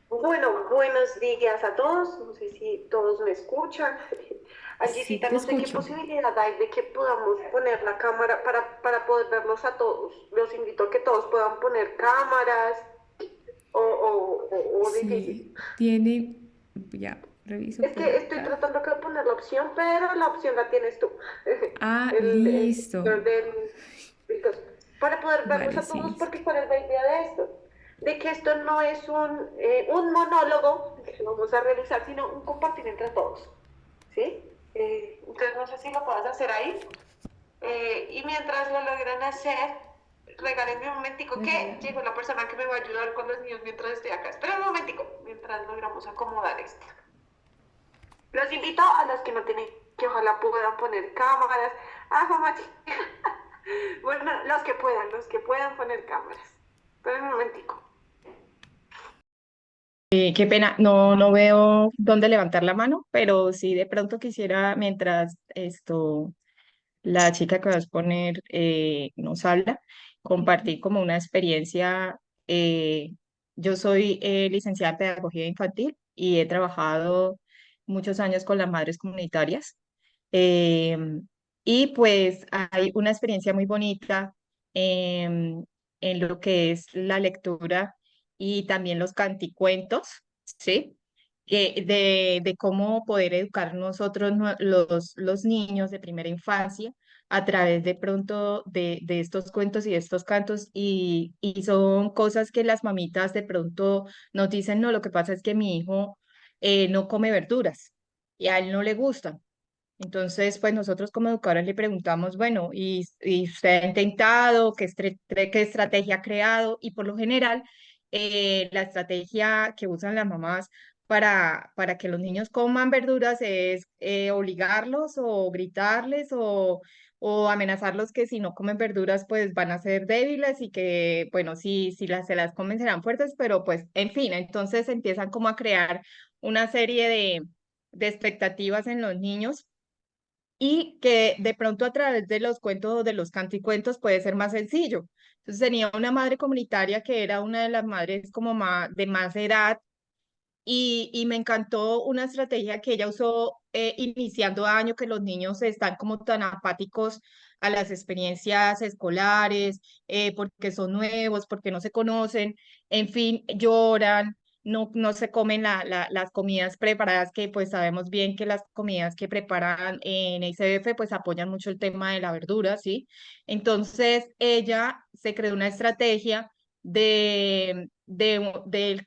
Bueno, buenos días a todos. No sé si todos me escuchan. Sí, Angisita, te no sé qué escucho. posibilidad hay de que podamos poner la cámara para poder verlos a todos. Los invito a que todos puedan poner cámaras o difícil. Sí, tiene, ya, reviso Es por que estoy acá. tratando de poner la opción, pero la opción la tienes tú. Ah, El listo. señor del coso. Para poder verlos Vale, a sí, todos, listo. porque cuál es la idea de esto. De que esto no es un monólogo que vamos a realizar, sino un compartir entre todos. ¿Sí? Entonces no sé si lo puedas hacer ahí. Y mientras lo logran hacer, regálenme un momentico que Regálame. llegó la persona que me va a ayudar con los niños mientras estoy acá. Espera un momentico, mientras logramos acomodar esto. Los invito a los que no tienen, que ojalá puedan poner cámaras. Ah, mamachi. Bueno, los que puedan poner cámaras. Espera un momentico. Qué pena, no veo dónde levantar la mano, pero sí de pronto quisiera, mientras la chica que vas a poner nos habla, compartir como una experiencia. Yo soy licenciada en Pedagogía Infantil y he trabajado muchos años con las madres comunitarias. eh, y pues hay una experiencia muy bonita em, en lo que es la lectura y también los canticuentos, ¿sí? De cómo poder educar nosotros, los niños de primera infancia, a través de pronto de estos cuentos y de estos cantos, y son cosas que las mamitas de pronto nos dicen, no, lo que pasa es que mi hijo no come verduras y a él no le gustan. Entonces, pues nosotros como educadores le preguntamos, bueno, ¿y usted ha intentado? ¿Qué estrategia ha creado? Y por lo general, la estrategia que usan las mamás para que los niños coman verduras es obligarlos o gritarles o amenazarlos que si no comen verduras, pues van a ser débiles y que, bueno, si se las comen serán fuertes, pero pues, en fin, entonces empiezan como a crear una serie de expectativas en los niños y que de pronto a través de los cuentos o de los canticuentos puede ser más sencillo. Entonces tenía una madre comunitaria que era una de las madres como de más edad y me encantó una estrategia que ella usó iniciando año, que los niños están como tan apáticos a las experiencias escolares, porque son nuevos, porque no se conocen, en fin, lloran, no se comen las comidas preparadas, que pues sabemos bien que las comidas que preparan en ICF pues apoyan mucho el tema de la verdura, ¿sí? Entonces ella se creó una estrategia del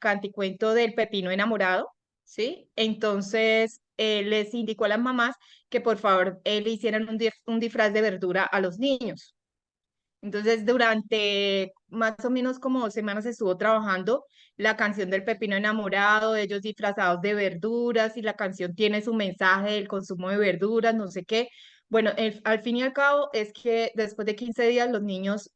canticuento del pepino enamorado, ¿sí? Entonces les indicó a las mamás que por favor le hicieran un disfraz de verdura a los niños. Entonces, durante más o menos como 2 semanas estuvo trabajando la canción del pepino enamorado, ellos disfrazados de verduras, y la canción tiene su mensaje del consumo de verduras, no sé qué. Bueno, al fin y al cabo es que después de 15 días los niños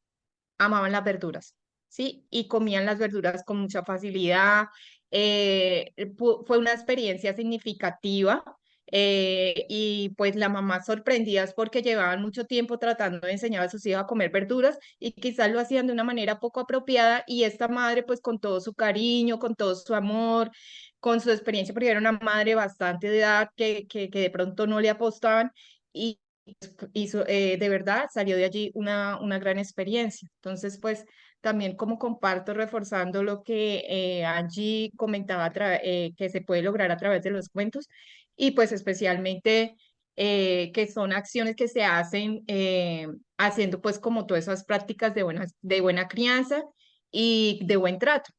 amaban las verduras, ¿sí? Y comían las verduras con mucha facilidad. Fue una experiencia significativa, y pues la mamá sorprendidas porque llevaban mucho tiempo tratando de enseñar a sus hijos a comer verduras y quizás lo hacían de una manera poco apropiada, y esta madre pues con todo su cariño, con todo su amor, con su experiencia, porque era una madre bastante de edad que de pronto no le apostaban, y de verdad salió de allí una gran experiencia. Entonces, pues también como comparto, reforzando lo que Angie comentaba, que se puede lograr a través de los cuentos, y pues especialmente que son acciones que se hacen haciendo pues como todas esas prácticas de buena crianza y de buen trato.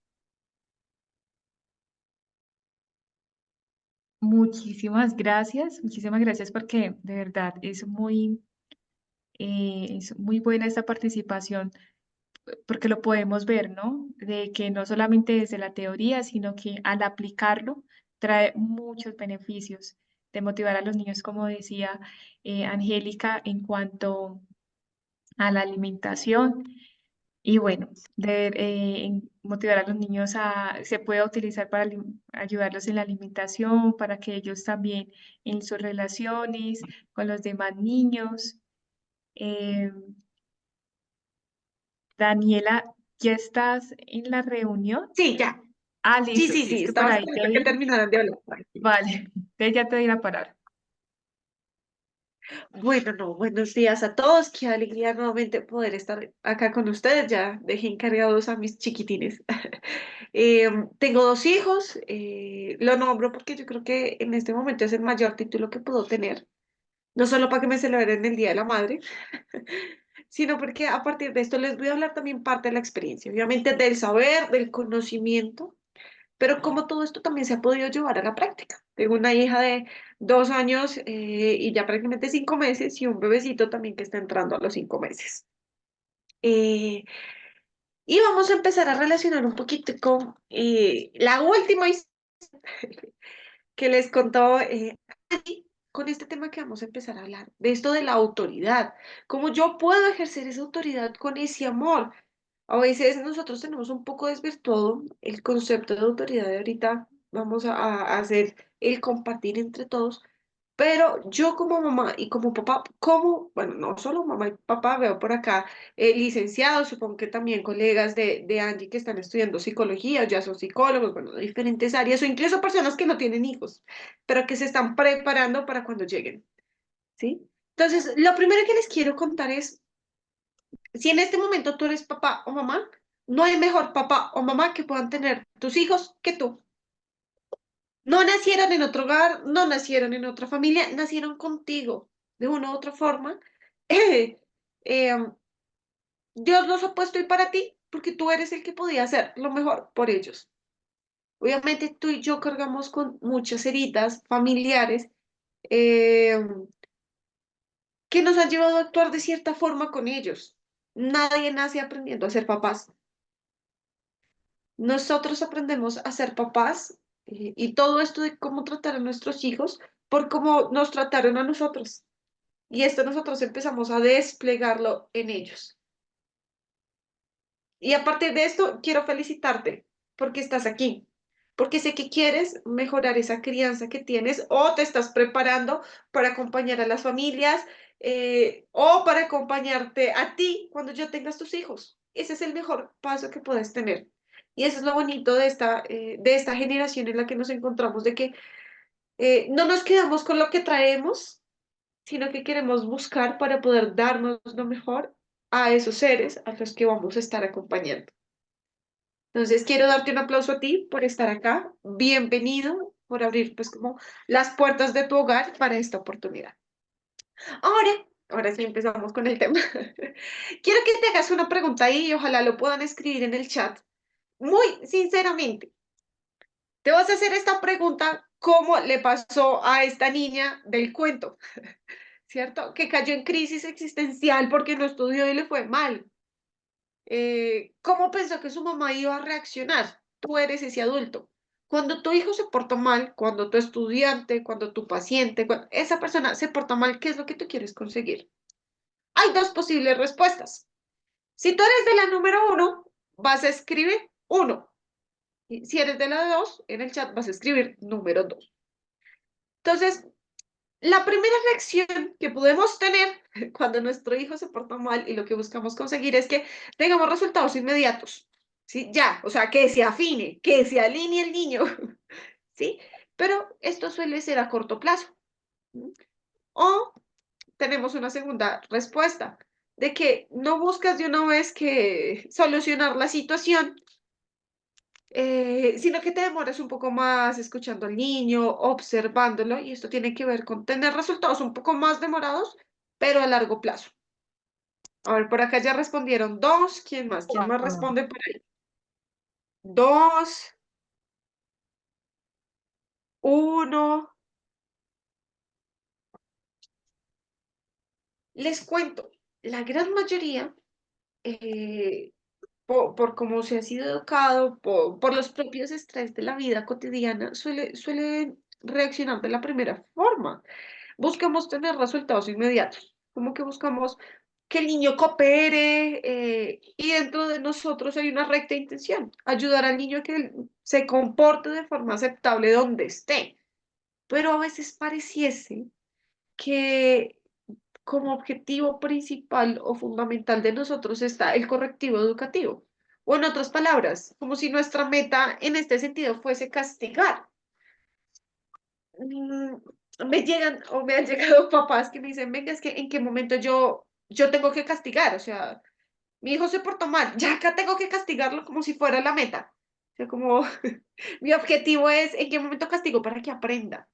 muchísimas gracias porque de verdad es muy buena esta participación porque lo podemos ver, ¿no? De que no solamente desde la teoría, sino que al aplicarlo trae muchos beneficios de motivar a los niños, como decía Angélica, en cuanto a la alimentación. Y bueno, en motivar a los niños se puede utilizar para ayudarlos en la alimentación, para que ellos también en sus relaciones con los demás niños. Eh, Daniela, ¿ya estás en la reunión? Sí, ya. Ah, Sí, listo, sí, sí, es sí, que por estaba ahí te esperando que vi. terminaran de hablar. Tranquila. Vale, entonces ya te di la palabra. Bueno, no, buenos días a todos. Qué alegría nuevamente poder estar acá con ustedes. Ya dejé encargados a mis chiquitines. Tengo 2 hijos. Lo nombro porque yo creo que en este momento es el mayor título que puedo tener. No solo para que me celebren el Día de la Madre, sino porque a partir de esto les voy a hablar también parte de la experiencia, obviamente del saber, del conocimiento, pero cómo todo esto también se ha podido llevar a la práctica. Tengo una hija de 2 años y ya prácticamente 5 meses, y un bebecito también que está entrando a los 5 meses. Eh, y vamos a empezar a relacionar un poquito con la última historia que les contó con este tema que vamos a empezar a hablar, de esto de la autoridad, cómo yo puedo ejercer esa autoridad con ese amor. A veces nosotros tenemos un poco desvirtuado el concepto de autoridad, de ahorita vamos a hacer el compartir entre todos, pero yo como mamá y como papá, como, bueno, no solo mamá y papá, veo por acá licenciados, supongo que también colegas de Angie que están estudiando psicología, ya son psicólogos, bueno, de diferentes áreas, o incluso personas que no tienen hijos, pero que se están preparando para cuando lleguen, ¿sí? Entonces, lo primero que les quiero contar es, si en este momento tú eres papá o mamá, no hay mejor papá o mamá que puedan tener tus hijos que tú. No nacieron en otro hogar, no nacieron en otra familia, nacieron contigo de una u otra forma. Eh, Dios los ha puesto ahí para ti porque tú eres el que podía hacer lo mejor por ellos. Obviamente tú y yo cargamos con muchas heridas familiares eh, que nos han llevado a actuar de cierta forma con ellos. Nadie nace aprendiendo a ser papás. Nosotros aprendemos a ser papás y todo esto de cómo tratar a nuestros hijos por cómo nos trataron a nosotros. Y esto nosotros empezamos a desplegarlo en ellos. Y a partir de esto, quiero felicitarte porque estás aquí, porque sé que quieres mejorar esa crianza que tienes o te estás preparando para acompañar a las familias o para acompañarte a ti cuando ya tengas tus hijos. Ese es el mejor paso que puedes tener. Y eso es lo bonito de esta generación en la que nos encontramos, de que no nos quedamos con lo que traemos, sino que queremos buscar para poder darnos lo mejor a esos seres a los que vamos a estar acompañando. Entonces, quiero darte un aplauso a ti por estar acá. Bienvenido por abrir, pues, como las puertas de tu hogar para esta oportunidad. Ahora, ahora sí empezamos con el tema. Quiero que te hagas una pregunta ahí y ojalá lo puedan escribir en el chat. Muy sinceramente, te vas a hacer esta pregunta, ¿cómo le pasó a esta niña del cuento? ¿Cierto? Que cayó en crisis existencial porque no estudió y le fue mal. ¿Cómo pensó que su mamá iba a reaccionar? Tú eres ese adulto. Cuando tu hijo se porta mal, cuando tu estudiante, cuando tu paciente, cuando esa persona se porta mal, ¿qué es lo que tú quieres conseguir? Hay dos posibles respuestas. Si tú eres de la número uno, vas a escribir uno. Y si eres de la dos, en el chat vas a escribir número dos. Entonces, la primera reacción que podemos tener cuando nuestro hijo se porta mal y lo que buscamos conseguir es que tengamos resultados inmediatos, ¿sí? Ya, o sea, que se afine, que se alinee el niño, ¿sí? Pero esto suele ser a corto plazo. ¿Mm? O tenemos una segunda respuesta, de que no buscas de una vez que solucionar la situación, sino que te demoras un poco más escuchando al niño, observándolo, y esto tiene que ver con tener resultados un poco más demorados, pero a largo plazo. A ver, por acá ya respondieron dos. ¿Quién más? ¿Quién más responde por ahí? Dos, uno. Les cuento, la gran mayoría, eh, por cómo se ha sido educado, por los propios estrés de la vida cotidiana, suele reaccionar de la primera forma. Buscamos tener resultados inmediatos, como que buscamos que el niño coopere, y dentro de nosotros hay una recta intención, ayudar al niño a que se comporte de forma aceptable donde esté, pero a veces pareciese que como objetivo principal o fundamental de nosotros está el correctivo educativo. O en otras palabras, como si nuestra meta en este sentido fuese castigar. mm, Me llegan o me han llegado papás que me dicen, venga, es que en qué momento yo tengo que castigar, o sea, mi hijo se portó mal, ya acá tengo que castigarlo como si fuera la meta. O sea, como mi objetivo es en qué momento castigo para que aprenda,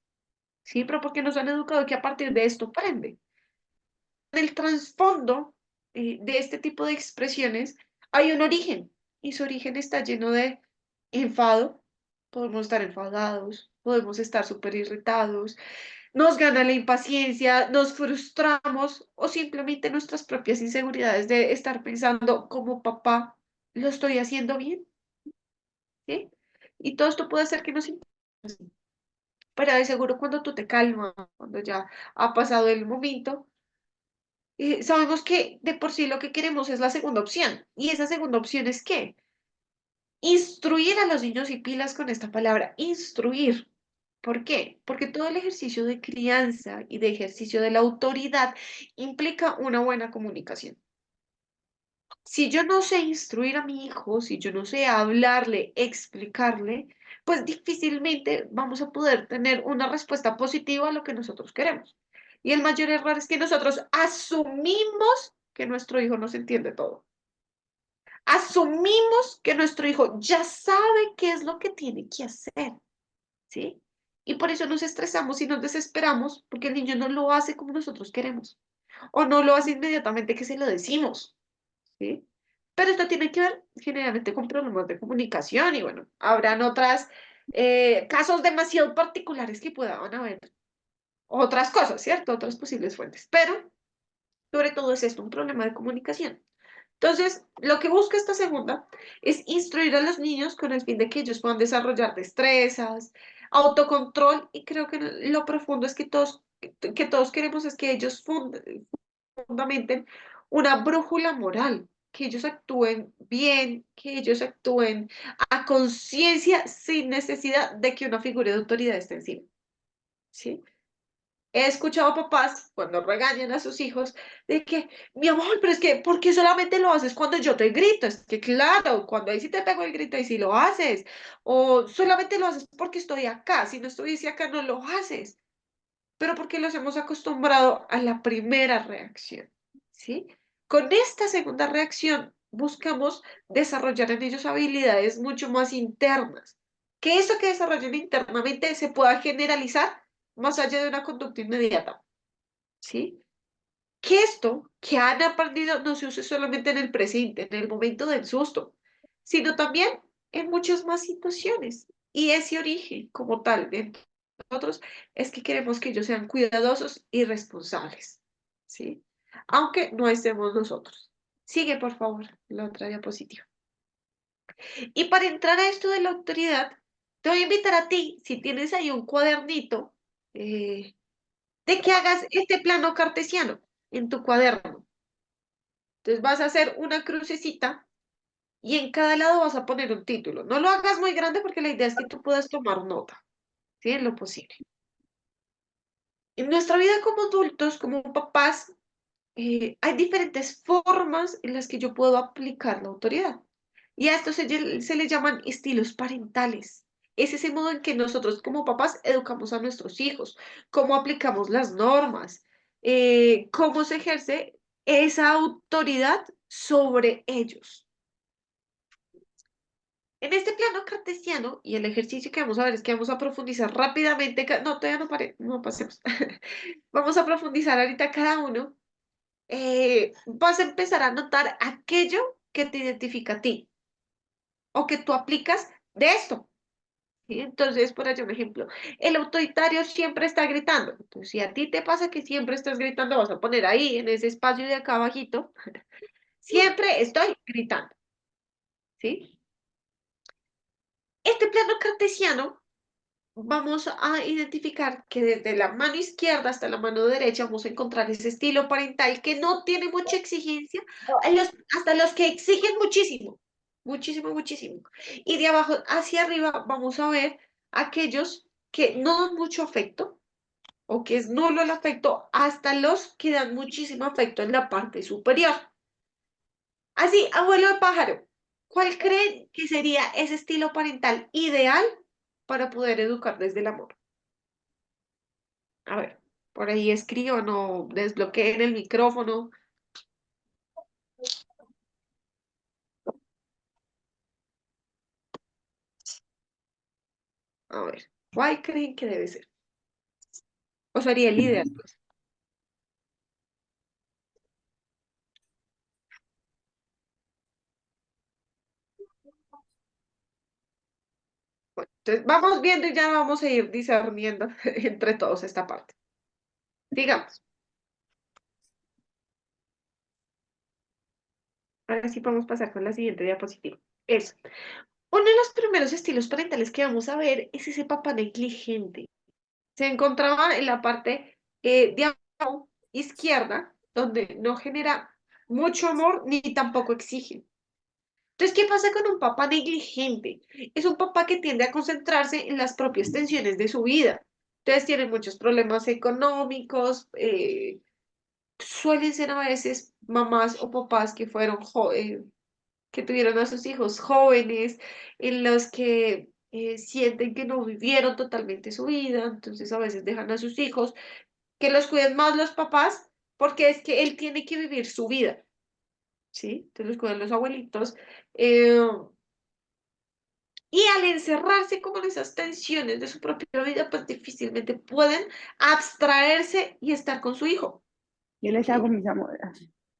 ¿sí? Pero porque nos han educado que a partir de esto aprende. En el trasfondo, de este tipo de expresiones hay un origen y su origen está lleno de enfado. Podemos estar enfadados, podemos estar súper irritados, nos gana la impaciencia, nos frustramos o simplemente nuestras propias inseguridades de estar pensando como papá, ¿lo estoy haciendo bien? ¿Sí? Y todo esto puede hacer que nos impacte, pero de seguro cuando tú te calmas, cuando ya ha pasado el momento, sabemos que de por sí lo que queremos es la segunda opción. ¿Y esa segunda opción es qué? Instruir a los niños y pilas con esta palabra, instruir. ¿Por qué? Porque todo el ejercicio de crianza y de ejercicio de la autoridad implica una buena comunicación. Si yo no sé instruir a mi hijo, si yo no sé hablarle, explicarle, pues difícilmente vamos a poder tener una respuesta positiva a lo que nosotros queremos. Y el mayor error es que nosotros asumimos que nuestro hijo nos entiende todo. Asumimos que nuestro hijo ya sabe qué es lo que tiene que hacer, ¿sí? Y por eso nos estresamos y nos desesperamos porque el niño no lo hace como nosotros queremos o no lo hace inmediatamente que se lo decimos, ¿sí? Pero esto tiene que ver generalmente con problemas de comunicación y bueno, habrán otras casos demasiado particulares que puedan haber otras cosas, ¿cierto? Otras posibles fuentes, pero sobre todo es esto, un problema de comunicación. Entonces, lo que busca esta segunda es instruir a los niños con el fin de que ellos puedan desarrollar destrezas, autocontrol, y creo que lo profundo es que todos queremos es que ellos fundamenten una brújula moral, que ellos actúen bien, que ellos actúen a conciencia sin necesidad de que una figura de autoridad esté encima, ¿sí? He escuchado papás cuando regañan a sus hijos de que, mi amor, pero es que, ¿por qué solamente lo haces cuando yo te grito? Es que claro, cuando ahí sí te pego el grito, ahí sí lo haces. O solamente lo haces porque estoy acá, si no estuviese acá no lo haces. Pero porque los hemos acostumbrado a la primera reacción, ¿sí? Con esta segunda reacción buscamos desarrollar en ellos habilidades mucho más internas. Que eso que desarrollen internamente se pueda generalizar más allá de una conducta inmediata, ¿sí? Que esto que han aprendido no se use solamente en el presente, en el momento del susto, sino también en muchas más situaciones. Y ese origen como tal de nosotros es que queremos que ellos sean cuidadosos y responsables, ¿sí? Aunque no estemos nosotros. Sigue, por favor, la otra diapositiva. Y para entrar a esto de la autoridad, te voy a invitar a ti, si tienes ahí un cuadernito, de que hagas este plano cartesiano en tu cuaderno. Entonces vas a hacer una crucecita y en cada lado vas a poner un título. No lo hagas muy grande porque la idea es que tú puedas tomar nota, ¿sí? En lo posible. En nuestra vida como adultos, como papás, hay diferentes formas en las que yo puedo aplicar la autoridad. Y a esto se le llaman estilos parentales. Es ese modo en que nosotros como papás educamos a nuestros hijos, cómo aplicamos las normas, cómo se ejerce esa autoridad sobre ellos. En este plano cartesiano, y el ejercicio que vamos a ver es que vamos a profundizar rápidamente, no, todavía no, no pasemos, vamos a profundizar ahorita cada uno, vas a empezar a notar aquello que te identifica a ti o que tú aplicas de esto. ¿Sí? Entonces, por allá un ejemplo, el autoritario siempre está gritando. Entonces, si a ti te pasa que siempre estás gritando, vas a poner ahí en ese espacio de acá abajito, siempre estoy gritando. ¿Sí? Este plano cartesiano vamos a identificar que desde la mano izquierda hasta la mano derecha vamos a encontrar ese estilo parental que no tiene mucha exigencia, hasta los que exigen muchísimo, muchísimo, muchísimo. Y de abajo hacia arriba vamos a ver aquellos que no dan mucho afecto o que es nulo el afecto, hasta los que dan muchísimo afecto en la parte superior. Así, abuelo de pájaro, ¿cuál creen que sería ese estilo parental ideal para poder educar desde el amor? A ver, por ahí escriban o desbloqueen el micrófono. A ver, ¿cuál creen que debe ser? O sería el ideal, pues. Bueno, entonces vamos viendo y ya vamos a ir discerniendo entre todos esta parte. Digamos, ahora sí podemos pasar con la siguiente diapositiva. Eso. Uno de los primeros estilos parentales que vamos a ver es ese papá negligente. Se encontraba en la parte de abajo izquierda, donde no genera mucho amor ni tampoco exige. Entonces, ¿qué pasa con un papá negligente? Es un papá que tiende a concentrarse en las propias tensiones de su vida. Entonces, tiene muchos problemas económicos, suelen ser a veces mamás o papás que fueron que tuvieron a sus hijos jóvenes, en los que sienten que no vivieron totalmente su vida, entonces a veces dejan a sus hijos que los cuiden más los papás, porque es que él tiene que vivir su vida, ¿sí? Entonces los cuidan los abuelitos. eh, y al encerrarse como en esas tensiones de su propia vida, pues difícilmente pueden abstraerse y estar con su hijo. Yo les ¿Sí? hago mis amores.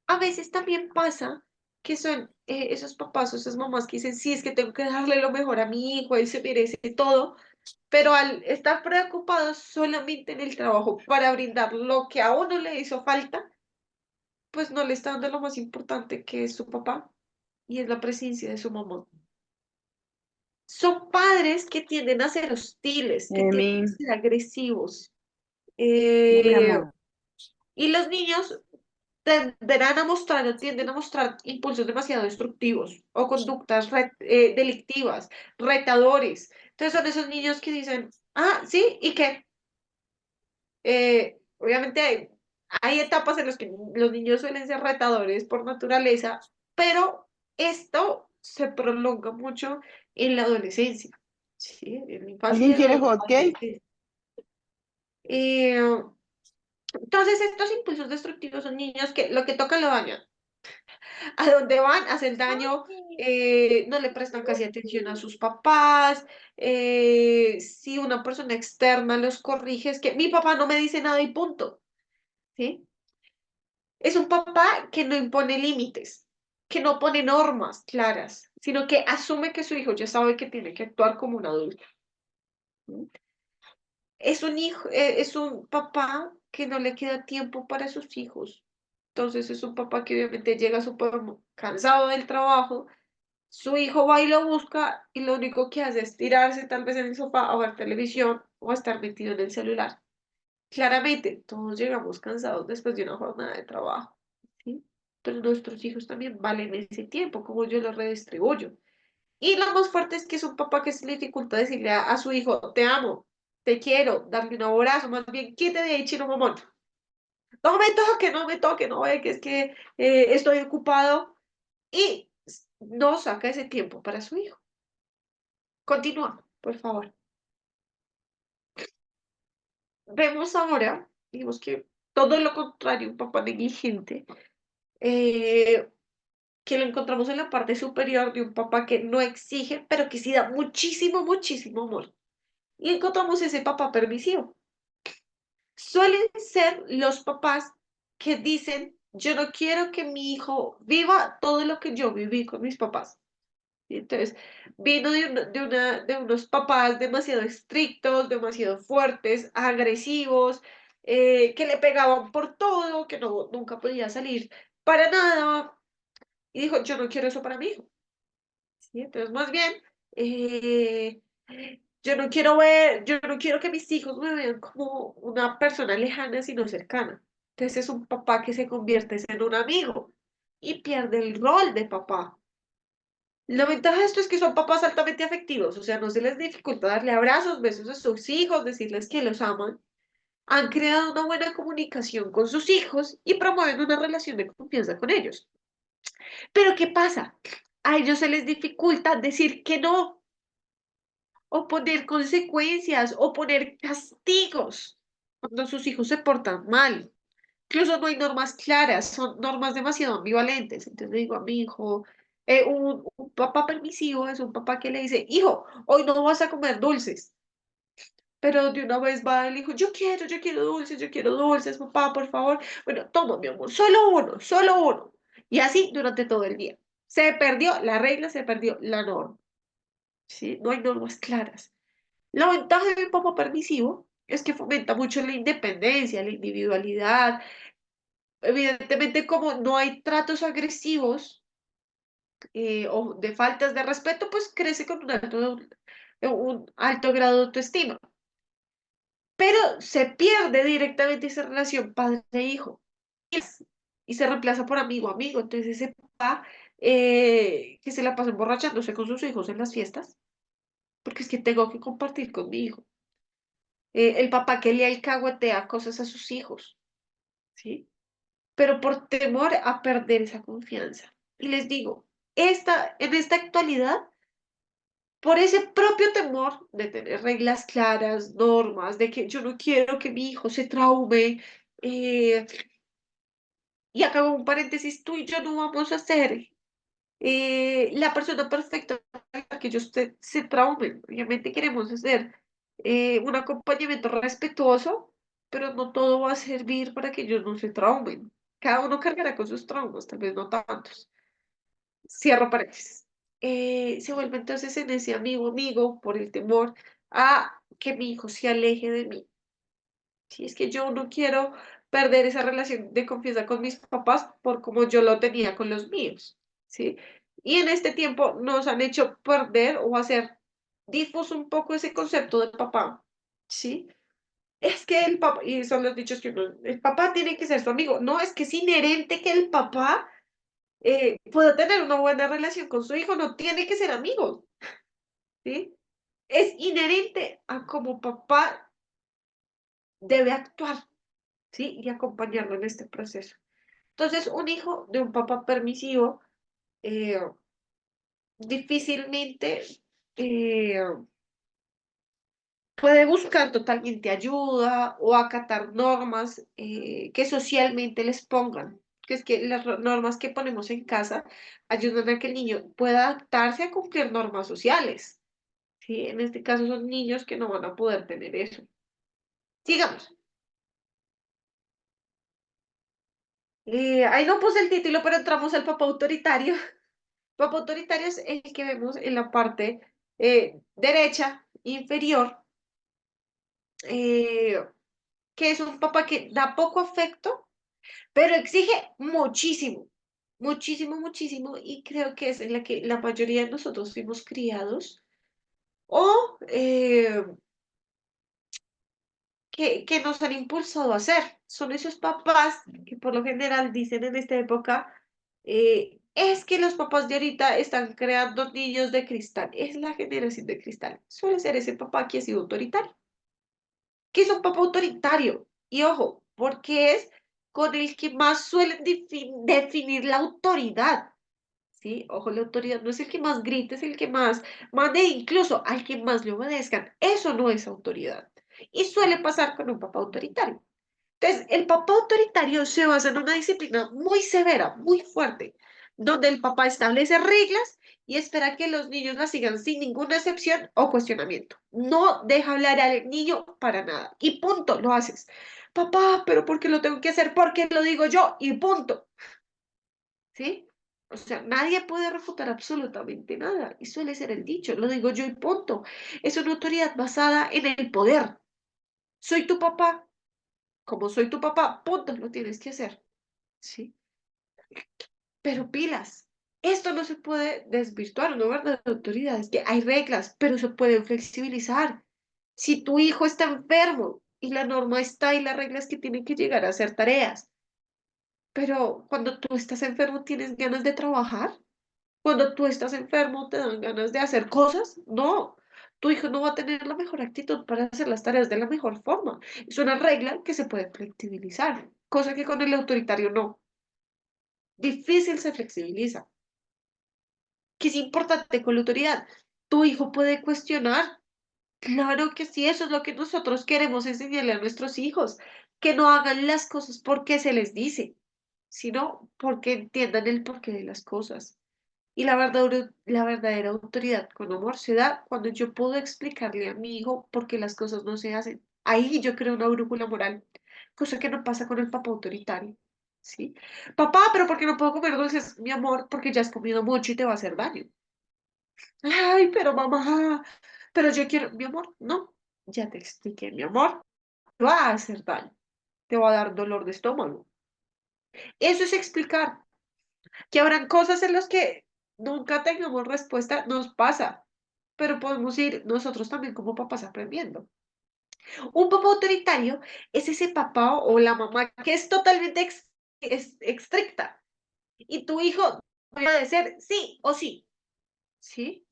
A veces también pasa que son esos papás o esas mamás que dicen, sí, es que tengo que darle lo mejor a mi hijo, él se merece todo, pero al estar preocupados solamente en el trabajo para brindar lo que a uno le hizo falta, pues no le está dando lo más importante que es su papá y es la presencia de su mamá. Son padres que tienden a ser hostiles, que tienden a Mi, ser agresivos. mi eh, amor. y los niños tenderán a mostrar o tienden a mostrar impulsos demasiado destructivos o conductas delictivas, retadores. Entonces son esos niños que dicen, ah, sí, ¿y qué? Obviamente hay etapas en las que los niños suelen ser retadores por naturaleza, pero esto se prolonga mucho en la adolescencia, ¿sí? En la infancia y ¿Alguien en quiere la hot cake? adolescencia. Entonces estos impulsos destructivos son niños que lo que tocan lo dañan. ¿A dónde van? Hacen daño, no le prestan casi atención a sus papás. Si una persona externa los corrige, es que mi papá no me dice nada y punto, ¿sí? Es un papá que no impone límites, que no pone normas claras, sino que asume que su hijo ya sabe que tiene que actuar como un adulto. ¿Sí? Es un hijo, es un papá que no le queda tiempo para sus hijos. Entonces es un papá que obviamente llega súper cansado del trabajo, su hijo va y lo busca y lo único que hace es tirarse tal vez en el sofá a ver televisión o a estar metido en el celular. Claramente, todos llegamos cansados después de una jornada de trabajo, ¿sí? Pero nuestros hijos también valen ese tiempo, como yo lo redistribuyo. Y lo más fuerte es que es un papá que se le dificulta decirle a su hijo, te amo, te quiero, darle un abrazo, más bien, quítate de ahí, chino mamón. No me toque, no me toque, no ve que es que estoy ocupado y no saca ese tiempo para su hijo. Continúa, por favor. Vemos ahora, digamos que todo lo contrario, un papá negligente, eh, que lo encontramos en la parte superior de un papá que no exige, pero que sí da muchísimo, muchísimo amor. Y encontramos ese papá permisivo. Suelen ser los papás que dicen, yo no quiero que mi hijo viva todo lo que yo viví con mis papás. Y entonces, vino de unos papás demasiado estrictos, demasiado fuertes, agresivos, que le pegaban por todo, que no, nunca podía salir para nada. Y dijo, yo no quiero eso para mi hijo. ¿Sí? Entonces, más bien, eh, yo no quiero que mis hijos me vean como una persona lejana, sino cercana. Entonces es un papá que se convierte en un amigo y pierde el rol de papá. La ventaja de esto es que son papás altamente afectivos, o sea, no se les dificulta darle abrazos, besos a sus hijos, decirles que los aman. Han creado una buena comunicación con sus hijos y promueven una relación de confianza con ellos. Pero ¿qué pasa? A ellos se les dificulta decir que no, o poner consecuencias, o poner castigos cuando sus hijos se portan mal. Incluso no hay normas claras, son normas demasiado ambivalentes. Entonces le digo a mi hijo, un papá permisivo es un papá que le dice, hijo, hoy no vas a comer dulces. Pero de una vez va el hijo, yo quiero dulces, papá, por favor. Bueno, toma, mi amor, solo uno, solo uno. Y así durante todo el día. Se perdió la regla, se perdió la norma. ¿Sí? No hay normas claras. La ventaja de un papá permisivo es que fomenta mucho la independencia, la individualidad. Evidentemente, como no hay tratos agresivos o de faltas de respeto, pues crece con un alto grado de autoestima. Pero se pierde directamente esa relación padre-hijo y se reemplaza por amigo-amigo. Entonces, ese papá que se la pasa emborrachándose con sus hijos en las fiestas, porque es que tengo que compartir con mi hijo. El papá que le alcahuetea cosas a sus hijos, ¿sí? Pero por temor a perder esa confianza. Y les digo, en esta actualidad, por ese propio temor de tener reglas claras, normas, de que yo no quiero que mi hijo se traume, eh, y acabo un paréntesis, tú y yo no vamos a ser la persona perfecta para que ellos se traumen. Obviamente queremos hacer un acompañamiento respetuoso, pero no todo va a servir para que ellos no se traumen. Cada uno cargará con sus traumas, tal vez no tantos. Cierro paréntesis. Se vuelve entonces en ese amigo por el temor a que mi hijo se aleje de mí. Si es que yo no quiero perder esa relación de confianza con mis papás por como yo lo tenía con los míos, ¿sí? Y en este tiempo nos han hecho perder o hacer difuso un poco ese concepto de papá, ¿sí? Es que el papá, y son los dichos que el papá tiene que ser su amigo. No, es que es inherente que el papá pueda tener una buena relación con su hijo, no tiene que ser amigo, ¿sí? Es inherente a como papá debe actuar, ¿sí? Y acompañarlo en este proceso. Entonces, un hijo de un papá permisivo eh, difícilmente eh, puede buscar totalmente ayuda o acatar normas que socialmente les pongan. que es que las normas que ponemos en casa ayudan a que el niño pueda adaptarse a cumplir normas sociales, ¿sí? En este caso son niños que no van a poder tener eso. Sigamos. Ahí no puse el título, pero entramos al papá autoritario. Papá autoritario es el que vemos en la parte derecha inferior, eh, que es un papá que da poco afecto, pero exige muchísimo, muchísimo, muchísimo, y creo que es en la que la mayoría de nosotros fuimos criados, o que nos han impulsado a hacer. Son esos papás que por lo general dicen en esta época, es que los papás de ahorita están creando niños de cristal. Es la generación de cristal. Suele ser ese papá que ha sido autoritario. ¿Qué es un papá autoritario? Y ojo, porque es con el que más suelen definir la autoridad. ¿Sí? Ojo, la autoridad no es el que más grite, es el que más mande, incluso al que más le obedezcan. Eso no es autoridad. Y suele pasar con un papá autoritario. Entonces, el papá autoritario se basa en una disciplina muy severa, muy fuerte, donde el papá establece reglas y espera que los niños las sigan sin ninguna excepción o cuestionamiento. No deja hablar al niño para nada. Y punto, lo haces. Papá, pero ¿por qué lo tengo que hacer? Porque lo digo yo y punto. ¿Sí? O sea, nadie puede refutar absolutamente nada. Y suele ser el dicho, lo digo yo y punto. Es una autoridad basada en el poder. Soy tu papá. Como soy tu papá, punto, lo tienes que hacer. ¿Sí? Pero pilas. Esto no se puede desvirtuar, una verdadera autoridad. Es que hay reglas, pero se pueden flexibilizar. Si tu hijo está enfermo y la norma está y la regla es que tiene que llegar a hacer tareas, pero cuando tú estás enfermo tienes ganas de trabajar. Cuando tú estás enfermo, te dan ganas de hacer cosas. No, tu hijo no va a tener la mejor actitud para hacer las tareas de la mejor forma. Es una regla que se puede flexibilizar, cosa que con el autoritario no. Difícil se flexibiliza. ¿Qué es importante con la autoridad? Tu hijo puede cuestionar. Claro que sí, eso es lo que nosotros queremos enseñarle a nuestros hijos, que no hagan las cosas porque se les dice, sino porque entiendan el porqué de las cosas. Y la verdadera autoridad con amor se da cuando yo puedo explicarle a mi hijo por qué las cosas no se hacen. Ahí yo creo una brújula moral, cosa que no pasa con el papá autoritario. ¿Sí? Papá, pero ¿por qué no puedo comer dulces? Mi amor, porque ya has comido mucho y te va a hacer daño. Ay, pero mamá, pero yo quiero, mi amor, no, ya te expliqué, mi amor, te va a hacer daño, te va a dar dolor de estómago. Eso es explicar. Que habrán cosas en las que nunca tengamos respuesta, nos pasa, pero podemos ir nosotros también como papás aprendiendo. Un papá autoritario es ese papá o la mamá que es totalmente estricta y tu hijo debe ser sí o sí, ¿sí?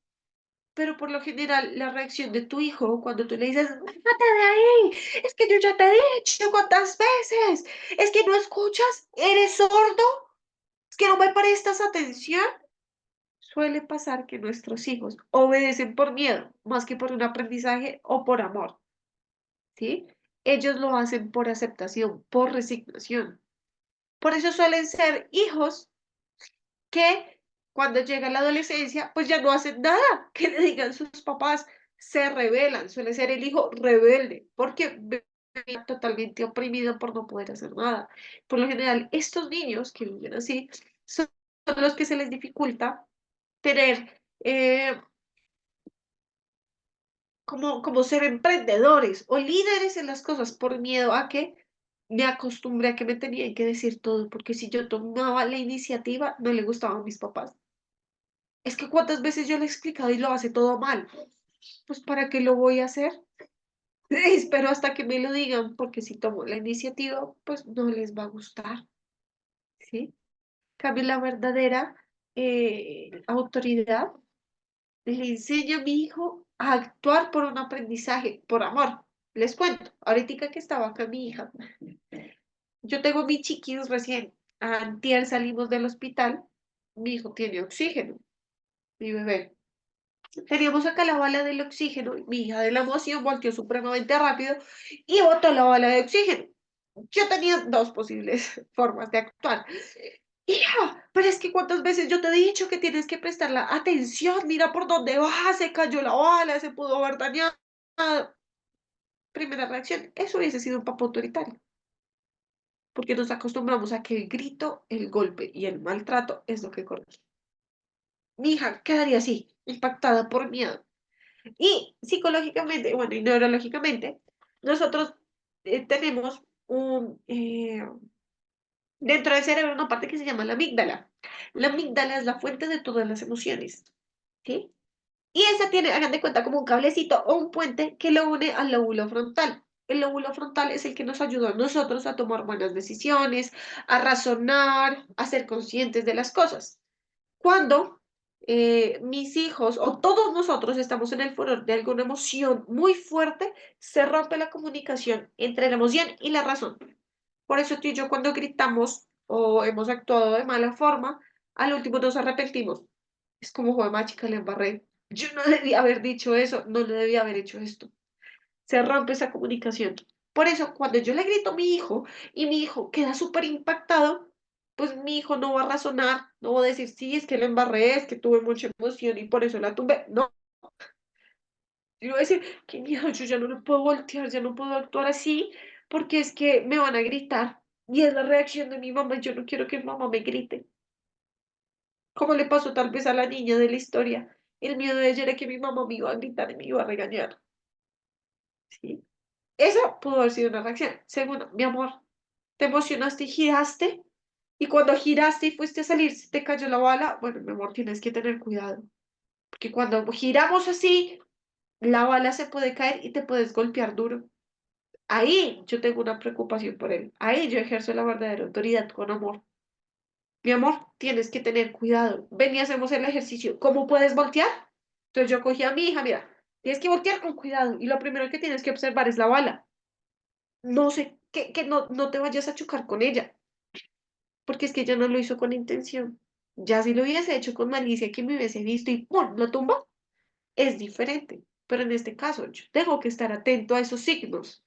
Pero por lo general la reacción de tu hijo cuando tú le dices, bájate de ahí, es que yo ya te he dicho cuántas veces, es que no escuchas, eres sordo, es que no me prestas atención. Suele pasar que nuestros hijos obedecen por miedo, más que por un aprendizaje o por amor, ¿sí? Ellos lo hacen por aceptación, por resignación. Por eso suelen ser hijos que cuando llega la adolescencia, pues ya no hacen nada que le digan sus papás, se rebelan, suele ser el hijo rebelde, porque vive totalmente oprimido por no poder hacer nada. Por lo general, estos niños que viven así son los que se les dificulta tener como ser emprendedores o líderes en las cosas por miedo a que me acostumbré a que me tenían que decir todo, porque si yo tomaba la iniciativa, no le gustaba a mis papás. Es que cuántas veces yo le he explicado y lo hace todo mal. Pues ¿para qué lo voy a hacer? Espero hasta que me lo digan, porque si tomo la iniciativa, pues no les va a gustar, ¿sí? En cambio, la verdadera autoridad le enseño a mi hijo a actuar por un aprendizaje, por amor. Les cuento, ahorita que estaba acá mi hija, yo tengo mi chiquis recién, antier salimos del hospital, mi hijo tiene oxígeno, mi bebé. Teníamos acá la bala del oxígeno, mi hija de la emoción volteó supremamente rápido y botó la bala de oxígeno. yo tenía dos posibles formas de actuar. Hija, pero es que cuántas veces yo te he dicho que tienes que prestar la atención, mira por dónde va, se cayó la bala, se pudo haber dañado. Primera reacción, eso hubiese sido un papá autoritario, porque nos acostumbramos a que el grito, el golpe y el maltrato es lo que corrige. Mi hija quedaría así, impactada por miedo. Y psicológicamente, bueno, y neurológicamente, nosotros tenemos dentro del cerebro una parte que se llama la amígdala. La amígdala es la fuente de todas las emociones, ¿sí? Y esa tiene, hagan de cuenta, como un cablecito o un puente que lo une al lóbulo frontal. El lóbulo frontal es el que nos ayuda a nosotros a tomar buenas decisiones, a razonar, a ser conscientes de las cosas. Cuando mis hijos o todos nosotros estamos en el furor de alguna emoción muy fuerte, se rompe la comunicación entre la emoción y la razón. Por eso tú y yo cuando gritamos o hemos actuado de mala forma, al último nos arrepentimos. Es como, joder, machica, le embarré. Yo no debía haber dicho eso, no le debía haber hecho esto. Se rompe esa comunicación. Por eso, cuando yo le grito a mi hijo y mi hijo queda súper impactado, pues mi hijo no va a razonar, no va a decir, sí, es que lo embarré, es que tuve mucha emoción y por eso la tumbé. No, yo voy a decir, qué miedo, yo ya no lo puedo voltear, ya no puedo actuar así, porque es que me van a gritar. Y es la reacción de mi mamá, yo no quiero que mi mamá me grite. Como le pasó tal vez a la niña de la historia. El miedo de ella era que mi mamá me iba a gritar y me iba a regañar. ¿Sí? Esa pudo haber sido una reacción. Segundo, mi amor, te emocionaste y giraste. Y cuando giraste y fuiste a salir, se te cayó la bala. Bueno, mi amor, tienes que tener cuidado. Porque cuando giramos así, la bala se puede caer y te puedes golpear duro. Ahí yo tengo una preocupación por él. Ahí yo ejerzo la verdadera autoridad con amor. Mi amor, tienes que tener cuidado. Ven y hacemos el ejercicio. ¿Cómo puedes voltear? Entonces yo cogí a mi hija, mira, tienes que voltear con cuidado. Y lo primero que tienes que observar es la bala. No sé, que no te vayas a chocar con ella, porque es que ella no lo hizo con intención. Ya si lo hubiese hecho con malicia, que me hubiese visto y ¡pum! Lo tumba, es diferente. Pero en este caso, yo tengo que estar atento a esos signos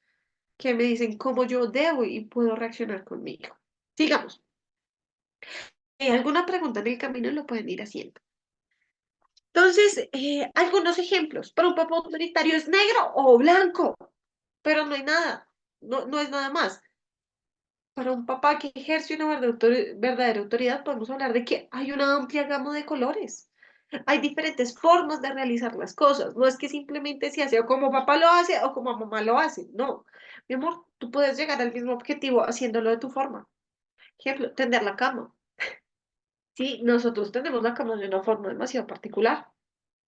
que me dicen cómo yo debo y puedo reaccionar con mi hijo. Sigamos. Alguna pregunta en el camino lo pueden ir haciendo. Entonces, algunos ejemplos. Para un papá autoritario es negro o blanco, pero no hay nada, no es nada más. Para un papá que ejerce una verdadera autoridad, podemos hablar de que hay una amplia gama de colores. Hay diferentes formas de realizar las cosas. No es que simplemente se hace o como papá lo hace o como mamá lo hace. No. Mi amor, tú puedes llegar al mismo objetivo haciéndolo de tu forma. Ejemplo, tender la cama. Sí, nosotros tenemos la cama de una forma demasiado particular.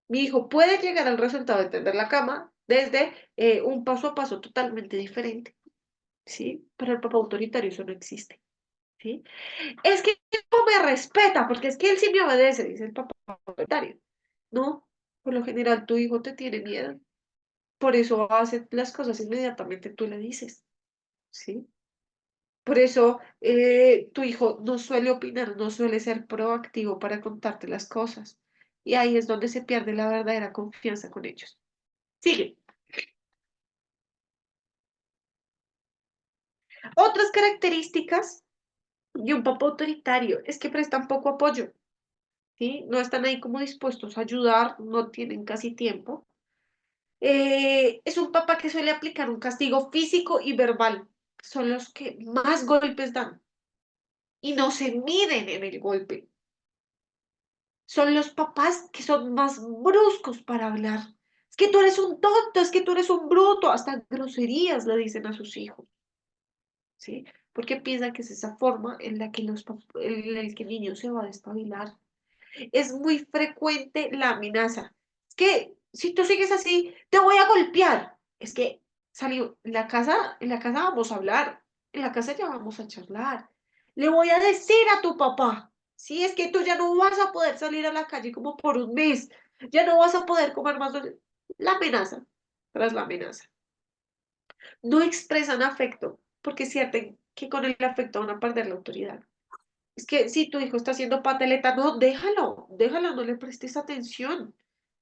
Mi hijo puede llegar al resultado de tender la cama desde un paso a paso totalmente diferente. ¿Sí? Pero el papá autoritario eso no existe. ¿Sí? Es que no me respeta, porque es que él sí me obedece, dice el papá autoritario. No, por lo general tu hijo te tiene miedo, por eso hace las cosas inmediatamente tú le dices, ¿sí? Por eso tu hijo no suele opinar, no suele ser proactivo para contarte las cosas. Y ahí es donde se pierde la verdadera confianza con ellos. Sigue. Otras características de un papá autoritario es que prestan poco apoyo, ¿sí? No están ahí como dispuestos a ayudar, no tienen casi tiempo. Es un papá que suele aplicar un castigo físico y verbal. Son los que más golpes dan y no se miden en el golpe. Son los papás que son más bruscos para hablar. Es que tú eres un tonto, es que tú eres un bruto. Hasta groserías le dicen a sus hijos, ¿sí? Porque piensan que es esa forma en la que en que el niño se va a despabilar. Es muy frecuente la amenaza. Es que si tú sigues así, te voy a golpear. Es que salió en la casa vamos a hablar, en la casa ya vamos a charlar. Le voy a decir a tu papá, si es que tú ya no vas a poder salir a la calle como por un mes, ya no vas a poder comer más. La amenaza, tras la amenaza. No expresan afecto, porque sienten que con el afecto van a perder la autoridad. Es que si tu hijo está haciendo pataleta, no, déjalo, no le prestes atención.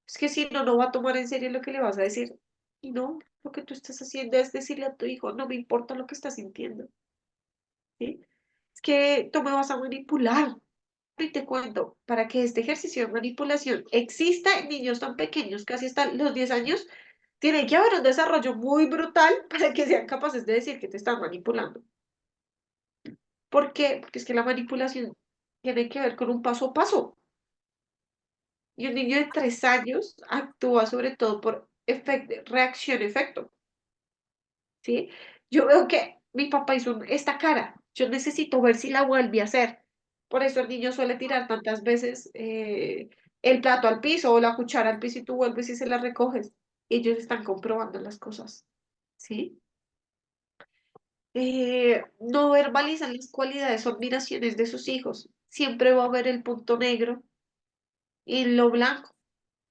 Es que si no, no va a tomar en serio lo que le vas a decir. Y no, lo que tú estás haciendo es decirle a tu hijo, no me importa lo que estás sintiendo. ¿sí? Es que tú me vas a manipular. Y te cuento, para que este ejercicio de manipulación exista en niños tan pequeños, casi hasta los 10 años, tiene que haber un desarrollo muy brutal para que sean capaces de decir que te están manipulando. ¿Por qué? Porque es que la manipulación tiene que ver con un paso a paso. Y un niño de 3 años actúa sobre todo por reacción-efecto, ¿sí? Yo veo que mi papá hizo esta cara, yo necesito ver si la vuelve a hacer. Por eso el niño suele tirar tantas veces el plato al piso o la cuchara al piso y tú vuelves y se la recoges. Ellos están comprobando las cosas, ¿sí? No verbalizan las cualidades o admiraciones de sus hijos. Siempre va a haber el punto negro y lo blanco.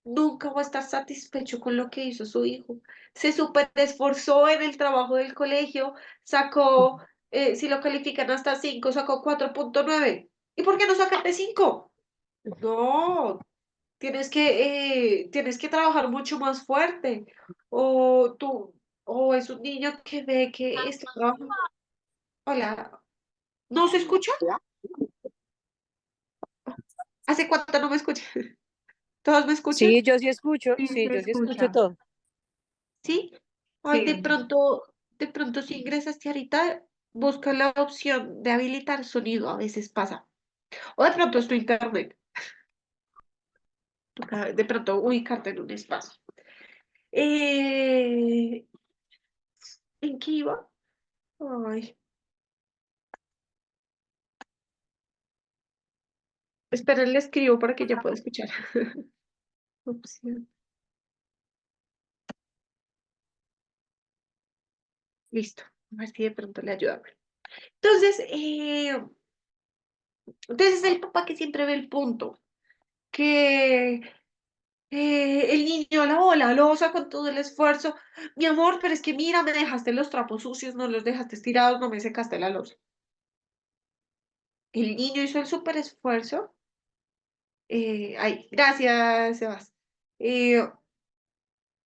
Nunca va a estar satisfecho con lo que hizo su hijo. Se súper esforzó en el trabajo del colegio, sacó, si lo califican hasta 5 sacó 4.9. ¿Y por qué no sacaste 5? No, tienes que trabajar mucho más fuerte. O tú, o es un niño que ve que está trabajando. Hola, ¿no se escucha? ¿Hace cuánto no me escuchan? ¿Todos me escuchan? Sí, Sí, se yo sí escucho escucha. todo. ¿Sí? Ay, Sí. de pronto si ingresaste ahorita, busca la opción de habilitar sonido, a veces pasa. O de pronto es tu internet, toca de pronto ubicarte en un espacio. Eh, ¿En qué iba? Ay, espera, le escribo para que ya pueda escuchar. Opción. Listo. A ver si de pronto le ayuda. Entonces, entonces es el papá que siempre ve el punto, que el niño lavó la loza con todo el esfuerzo. Mi amor, pero es que mira, me dejaste los trapos sucios, no los dejaste estirados, no me secaste la loza. El niño hizo el súper esfuerzo. Ay, gracias, Sebas. Eh,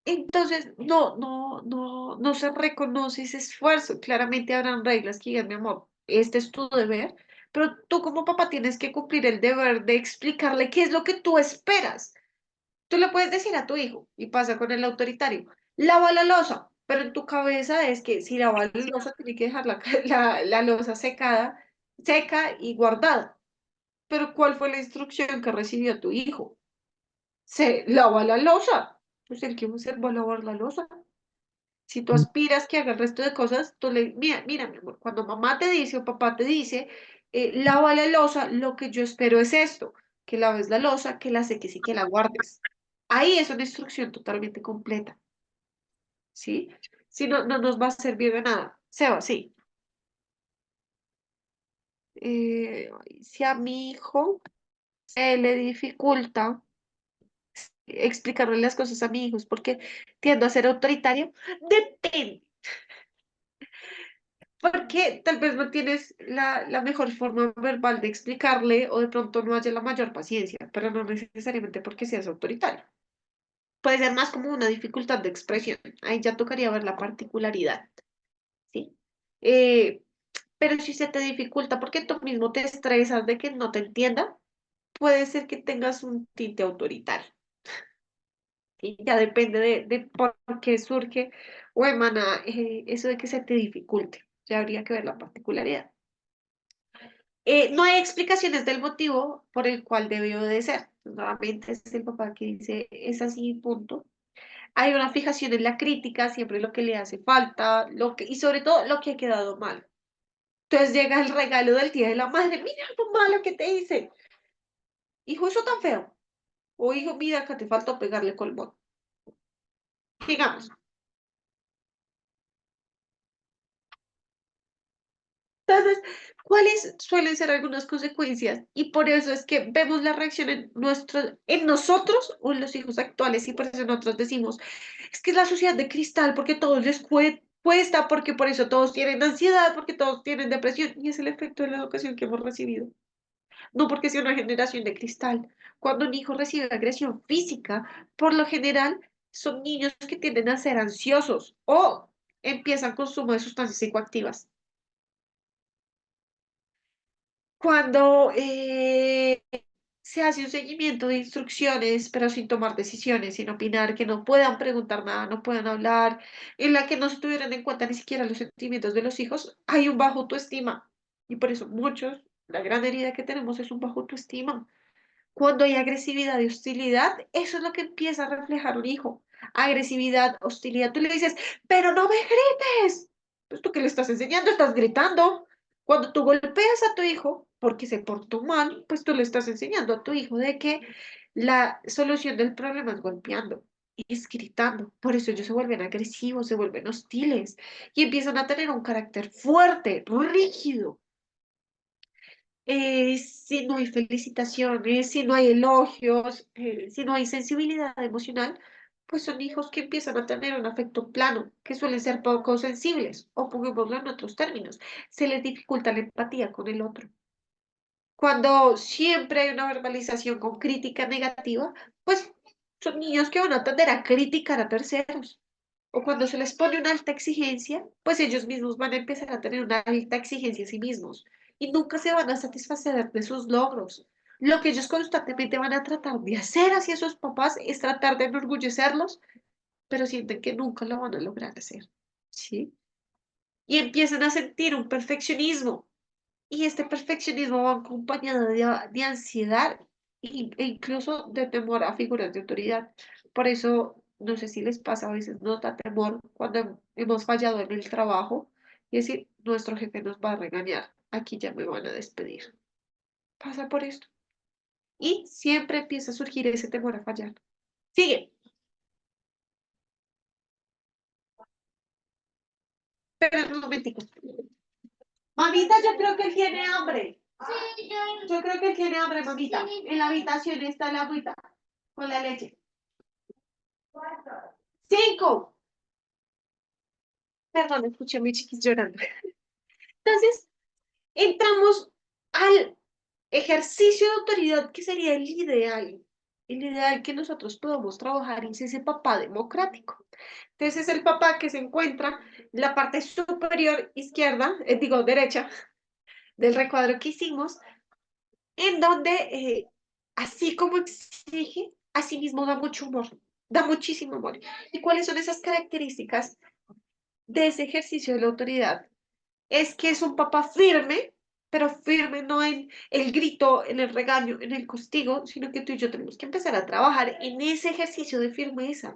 entonces, no se reconoce ese esfuerzo. Claramente habrán reglas que digan, mi amor, este es tu deber, pero tú como papá tienes que cumplir el deber de explicarle qué es lo que tú esperas. Tú le puedes decir a tu hijo, y pasa con el autoritario, lava la loza, pero en tu cabeza es que si lava la loza, tiene que dejar la loza seca y guardada. Pero ¿cuál fue la instrucción que recibió tu hijo? Se lava la loza. Pues el que va a hacer va a lavar la loza. Si tú aspiras que haga el resto de cosas, tú le, mira, mi amor, cuando mamá te dice o papá te dice, lava la loza, lo que yo espero es esto, que laves la loza, que la seques y que la guardes. Ahí es una instrucción totalmente completa, ¿sí? Si no, no nos va a servir de nada. Seba, sí. Si a mi hijo se le dificulta explicarle las cosas a mi hijo, es porque tiendo a ser autoritario, depende. Porque tal vez no tienes la mejor forma verbal de explicarle o de pronto no haya la mayor paciencia, pero no necesariamente porque seas autoritario. Puede ser más como una dificultad de expresión. Ahí ya tocaría ver la particularidad, ¿sí? Eh, pero si se te dificulta porque tú mismo te estresas de que no te entienda, puede ser que tengas un tinte autoritario, ¿sí? Ya depende de por qué surge o emana eso de que se te dificulte. Ya habría que ver la particularidad. No hay explicaciones del motivo por el cual debió de ser. Nuevamente es el papá que dice, es así, punto. Hay una fijación en la crítica, siempre lo que le hace falta, y sobre todo lo que ha quedado mal. Entonces llega el regalo del día de la madre, mira, mamá, lo que te hice. Hijo, eso tan feo. O hijo, mira, que te faltó pegarle colmón. Digamos. Entonces, ¿cuáles suelen ser algunas consecuencias? Y por eso es que vemos la reacción en nosotros o en los hijos actuales, y por eso nosotros decimos, es que es la sociedad de cristal, porque todos les cuesta, porque por eso todos tienen ansiedad, porque todos tienen depresión, y es el efecto de la educación que hemos recibido. No porque sea una generación de cristal. Cuando un hijo recibe agresión física, por lo general son niños que tienden a ser ansiosos o empiezan consumo de sustancias psicoactivas. Cuando se hace un seguimiento de instrucciones, pero sin tomar decisiones, sin opinar, que no puedan preguntar nada, no puedan hablar, en la que no se tuvieran en cuenta ni siquiera los sentimientos de los hijos, hay un bajo autoestima. Y por eso muchos, la gran herida que tenemos es un bajo autoestima. Cuando hay agresividad y hostilidad, eso es lo que empieza a reflejar un hijo. Agresividad, hostilidad. Tú le dices, pero no me grites. Pues tú qué le estás enseñando, estás gritando. Cuando tú golpeas a tu hijo porque se portó mal, pues tú le estás enseñando a tu hijo de que la solución del problema es golpeando y es gritando. Por eso ellos se vuelven agresivos, se vuelven hostiles y empiezan a tener un carácter fuerte, rígido. Si no hay felicitaciones, si no hay elogios, si no hay sensibilidad emocional, pues son hijos que empiezan a tener un afecto plano, que suelen ser poco sensibles, o pongámoslo en otros términos, se les dificulta la empatía con el otro. Cuando siempre hay una verbalización con crítica negativa, pues son niños que van a tender a criticar a terceros. O cuando se les pone una alta exigencia, pues ellos mismos van a empezar a tener una alta exigencia a sí mismos y nunca se van a satisfacer de sus logros. Lo que ellos constantemente van a tratar de hacer hacia sus papás es tratar de enorgullecerlos, pero sienten que nunca lo van a lograr hacer, ¿sí? Y empiezan a sentir un perfeccionismo y este perfeccionismo va acompañado de ansiedad e incluso de temor a figuras de autoridad. Por eso, no sé si les pasa, a veces nos da temor cuando hemos fallado en el trabajo y decir, nuestro jefe nos va a regañar, aquí ya me van a despedir. Pasa por esto. Y siempre empieza a surgir ese temor a fallar. Sigue. Pero un momentico. Mamita, yo creo que él tiene hambre. Yo creo que él tiene hambre, mamita. En la habitación está la agüita con la leche. 5. Perdón, escuché a mi chiquis llorando. Entonces, entramos al ejercicio de autoridad que sería el ideal que nosotros podamos trabajar y es ese papá democrático. Entonces, es el papá que se encuentra en la parte superior izquierda, digo derecha, del recuadro que hicimos, en donde, así como exige, así mismo da mucho amor, da muchísimo amor. ¿Y cuáles son esas características de ese ejercicio de la autoridad? Es que es un papá firme, pero firme no en el grito, en el regaño, en el castigo, sino que tú y yo tenemos que empezar a trabajar en ese ejercicio de firmeza.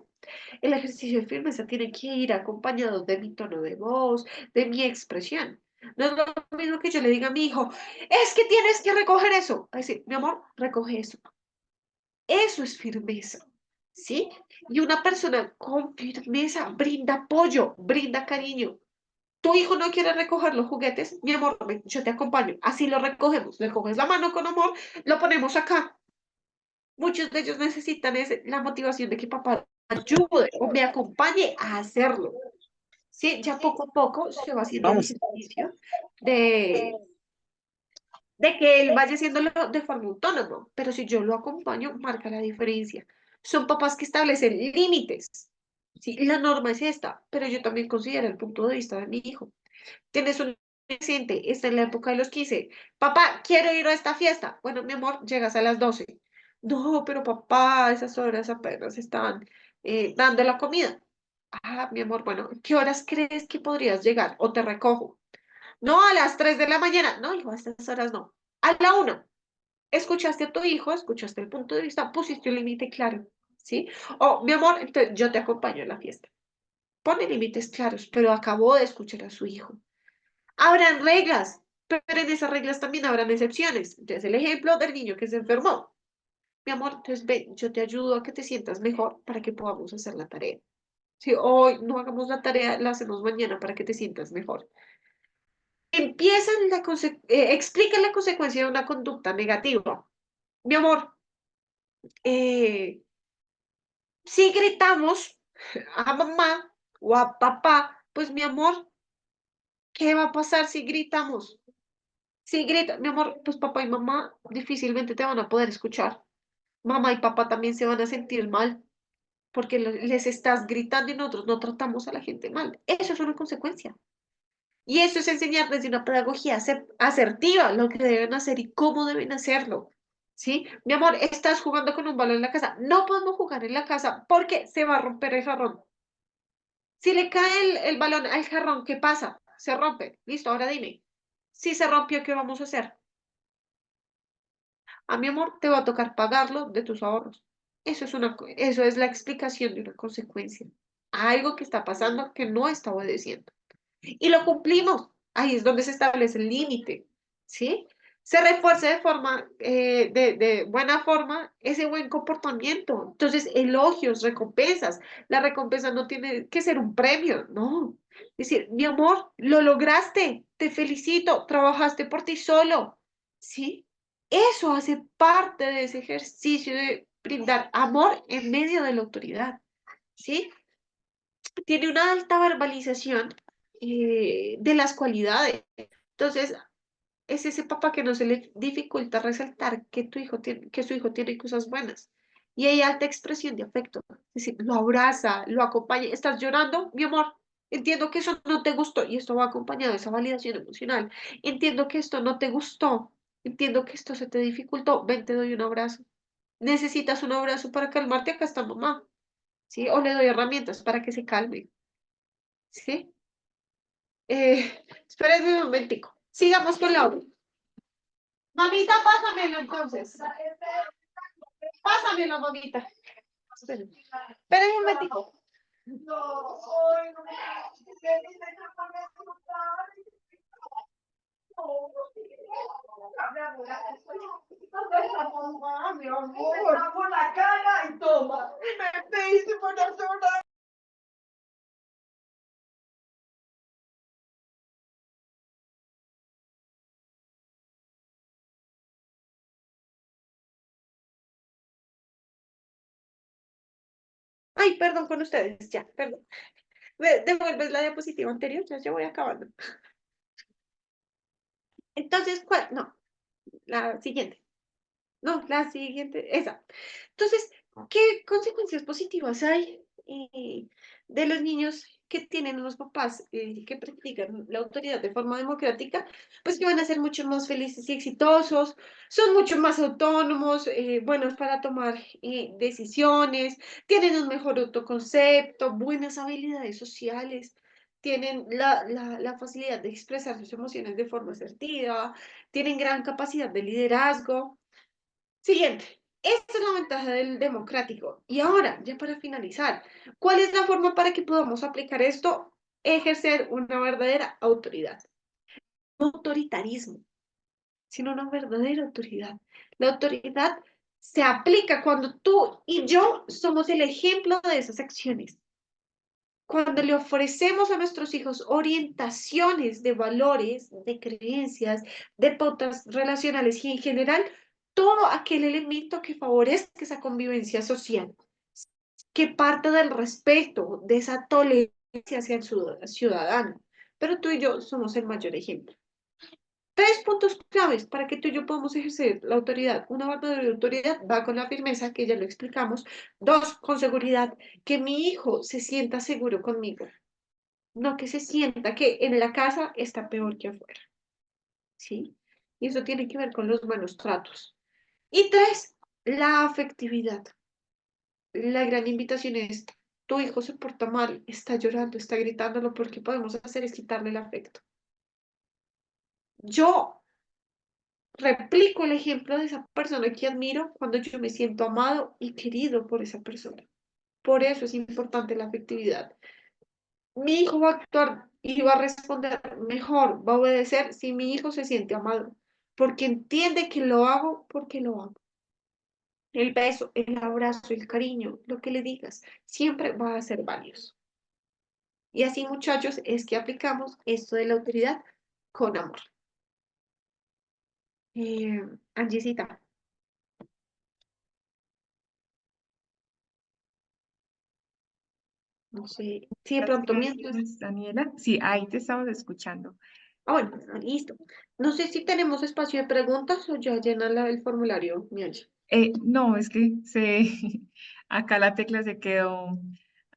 El ejercicio de firmeza tiene que ir acompañado de mi tono de voz, de mi expresión. No es lo mismo que yo le diga a mi hijo, es que tienes que recoger eso. Es decir, mi amor, recoge eso. Eso es firmeza, ¿sí? Y una persona con firmeza brinda apoyo, brinda cariño. Tu hijo no quiere recoger los juguetes, mi amor, ven, yo te acompaño. Así lo recogemos. Le coges la mano con amor, lo ponemos acá. Muchos de ellos necesitan la motivación de que papá ayude o me acompañe a hacerlo. Sí, ya poco a poco se va haciendo el Vamos. ejercicio de, de que él vaya haciéndolo de forma autónoma, pero si yo lo acompaño, marca la diferencia. Son papás que establecen límites. Sí, la norma es esta, pero yo también considero el punto de vista de mi hijo. Tienes un adolescente, está en la época de los 15. Papá, quiero ir a esta fiesta. Bueno, mi amor, llegas a las 12. No, pero papá, esas horas apenas están dando la comida. Ah, mi amor, bueno, ¿qué horas crees que podrías llegar? O te recojo. No, a las 3 de la mañana. No, hijo, a estas horas no. A la 1. Escuchaste a tu hijo, escuchaste el punto de vista, pusiste un límite claro, ¿sí? O, mi amor, entonces yo te acompaño a la fiesta. Pone límites claros, pero acabó de escuchar a su hijo. Habrán reglas, pero en esas reglas también habrán excepciones. Entonces, el ejemplo del niño que se enfermó. Mi amor, entonces ven, yo te ayudo a que te sientas mejor para que podamos hacer la tarea. Si hoy no hagamos la tarea, la hacemos mañana para que te sientas mejor. Empiezan explican la consecuencia de una conducta negativa. Mi amor, eh, si gritamos a mamá o a papá, pues mi amor, ¿qué va a pasar si gritamos? Si grita, mi amor, pues papá y mamá difícilmente te van a poder escuchar. Mamá y papá también se van a sentir mal porque les estás gritando y nosotros no tratamos a la gente mal. Eso es una consecuencia. Y eso es enseñar desde una pedagogía asertiva lo que deben hacer y cómo deben hacerlo. ¿Sí? Mi amor, estás jugando con un balón en la casa. No podemos jugar en la casa porque se va a romper el jarrón. Si le cae el balón al jarrón, ¿qué pasa? Se rompe. Listo, ahora dime. Si se rompió, ¿qué vamos a hacer? A mi amor, te va a tocar pagarlo de tus ahorros. Eso es la explicación de una consecuencia. Algo que está pasando que no está obedeciendo. Y lo cumplimos. Ahí es donde se establece el límite, ¿sí? Se refuerza de forma, de buena forma ese buen comportamiento. Entonces, elogios, recompensas. La recompensa no tiene que ser un premio, no. Es decir, mi amor, lo lograste, te felicito, trabajaste por ti solo, ¿sí? Eso hace parte de ese ejercicio de brindar amor en medio de la autoridad, ¿sí? Tiene una alta verbalización de las cualidades. Entonces, es ese papá que no se le dificulta resaltar que que su hijo tiene cosas buenas. Y hay alta expresión de afecto. Es decir, lo abraza, lo acompaña. ¿Estás llorando? Mi amor, entiendo que eso no te gustó y esto va acompañado de esa validación emocional. Entiendo que esto no te gustó. Entiendo que esto se te dificultó. Ven, te doy un abrazo. ¿Necesitas un abrazo para calmarte? Acá está mamá. ¿Sí? O le doy herramientas para que se calme. ¿Sí? Espérenme un momentico. Sigamos con la otra. Mamita, pásamelo entonces. Pásamelo, mamita. Espérenme. Espérenme un momentico. Mi amor, por la cara y toma. Y me pediste por la zona. Ay, perdón con ustedes, ya, perdón. Devuelves la diapositiva anterior, ya voy acabando. Entonces, ¿cuál? No, la siguiente. No, la siguiente, esa. Entonces, ¿qué consecuencias positivas hay de los niños que tienen unos papás que practican la autoridad de forma democrática? Pues que van a ser mucho más felices y exitosos, son mucho más autónomos, buenos para tomar decisiones, tienen un mejor autoconcepto, buenas habilidades sociales. Tienen la facilidad de expresar sus emociones de forma asertiva, tienen gran capacidad de liderazgo. Siguiente. Esta es la ventaja del democrático. Y ahora, ya para finalizar, ¿cuál es la forma para que podamos aplicar esto? Ejercer una verdadera autoridad. No autoritarismo, sino una verdadera autoridad. La autoridad se aplica cuando tú y yo somos el ejemplo de esas acciones. Cuando le ofrecemos a nuestros hijos orientaciones de valores, de creencias, de pautas relacionales y en general todo aquel elemento que favorezca esa convivencia social, que parte del respeto, de esa tolerancia hacia el ciudadano. Pero tú y yo somos el mayor ejemplo. Tres puntos claves para que tú y yo podamos ejercer la autoridad. Una verdadera autoridad va con la firmeza, que ya lo explicamos. Dos, con seguridad, que mi hijo se sienta seguro conmigo. No que se sienta que en la casa está peor que afuera. ¿Sí? Y eso tiene que ver con los buenos tratos. Y tres, la afectividad. La gran invitación es, tu hijo se porta mal, está llorando, está gritando, lo peor que podemos hacer es quitarle el afecto. Yo replico el ejemplo de esa persona que admiro cuando yo me siento amado y querido por esa persona. Por eso es importante la afectividad. Mi hijo va a actuar y va a responder mejor, va a obedecer si mi hijo se siente amado, porque entiende que lo hago porque lo amo. El beso, el abrazo, el cariño, lo que le digas, siempre va a ser valioso. Y así, muchachos, es que aplicamos esto de la autoridad con amor. Angisita, no sé, si de pronto mientras... Gracias, Daniela. Sí, ahí te estamos escuchando. Ah, bueno, listo. No sé si tenemos espacio de preguntas o ya llena el formulario, mi Angie. No, es que acá la tecla se quedó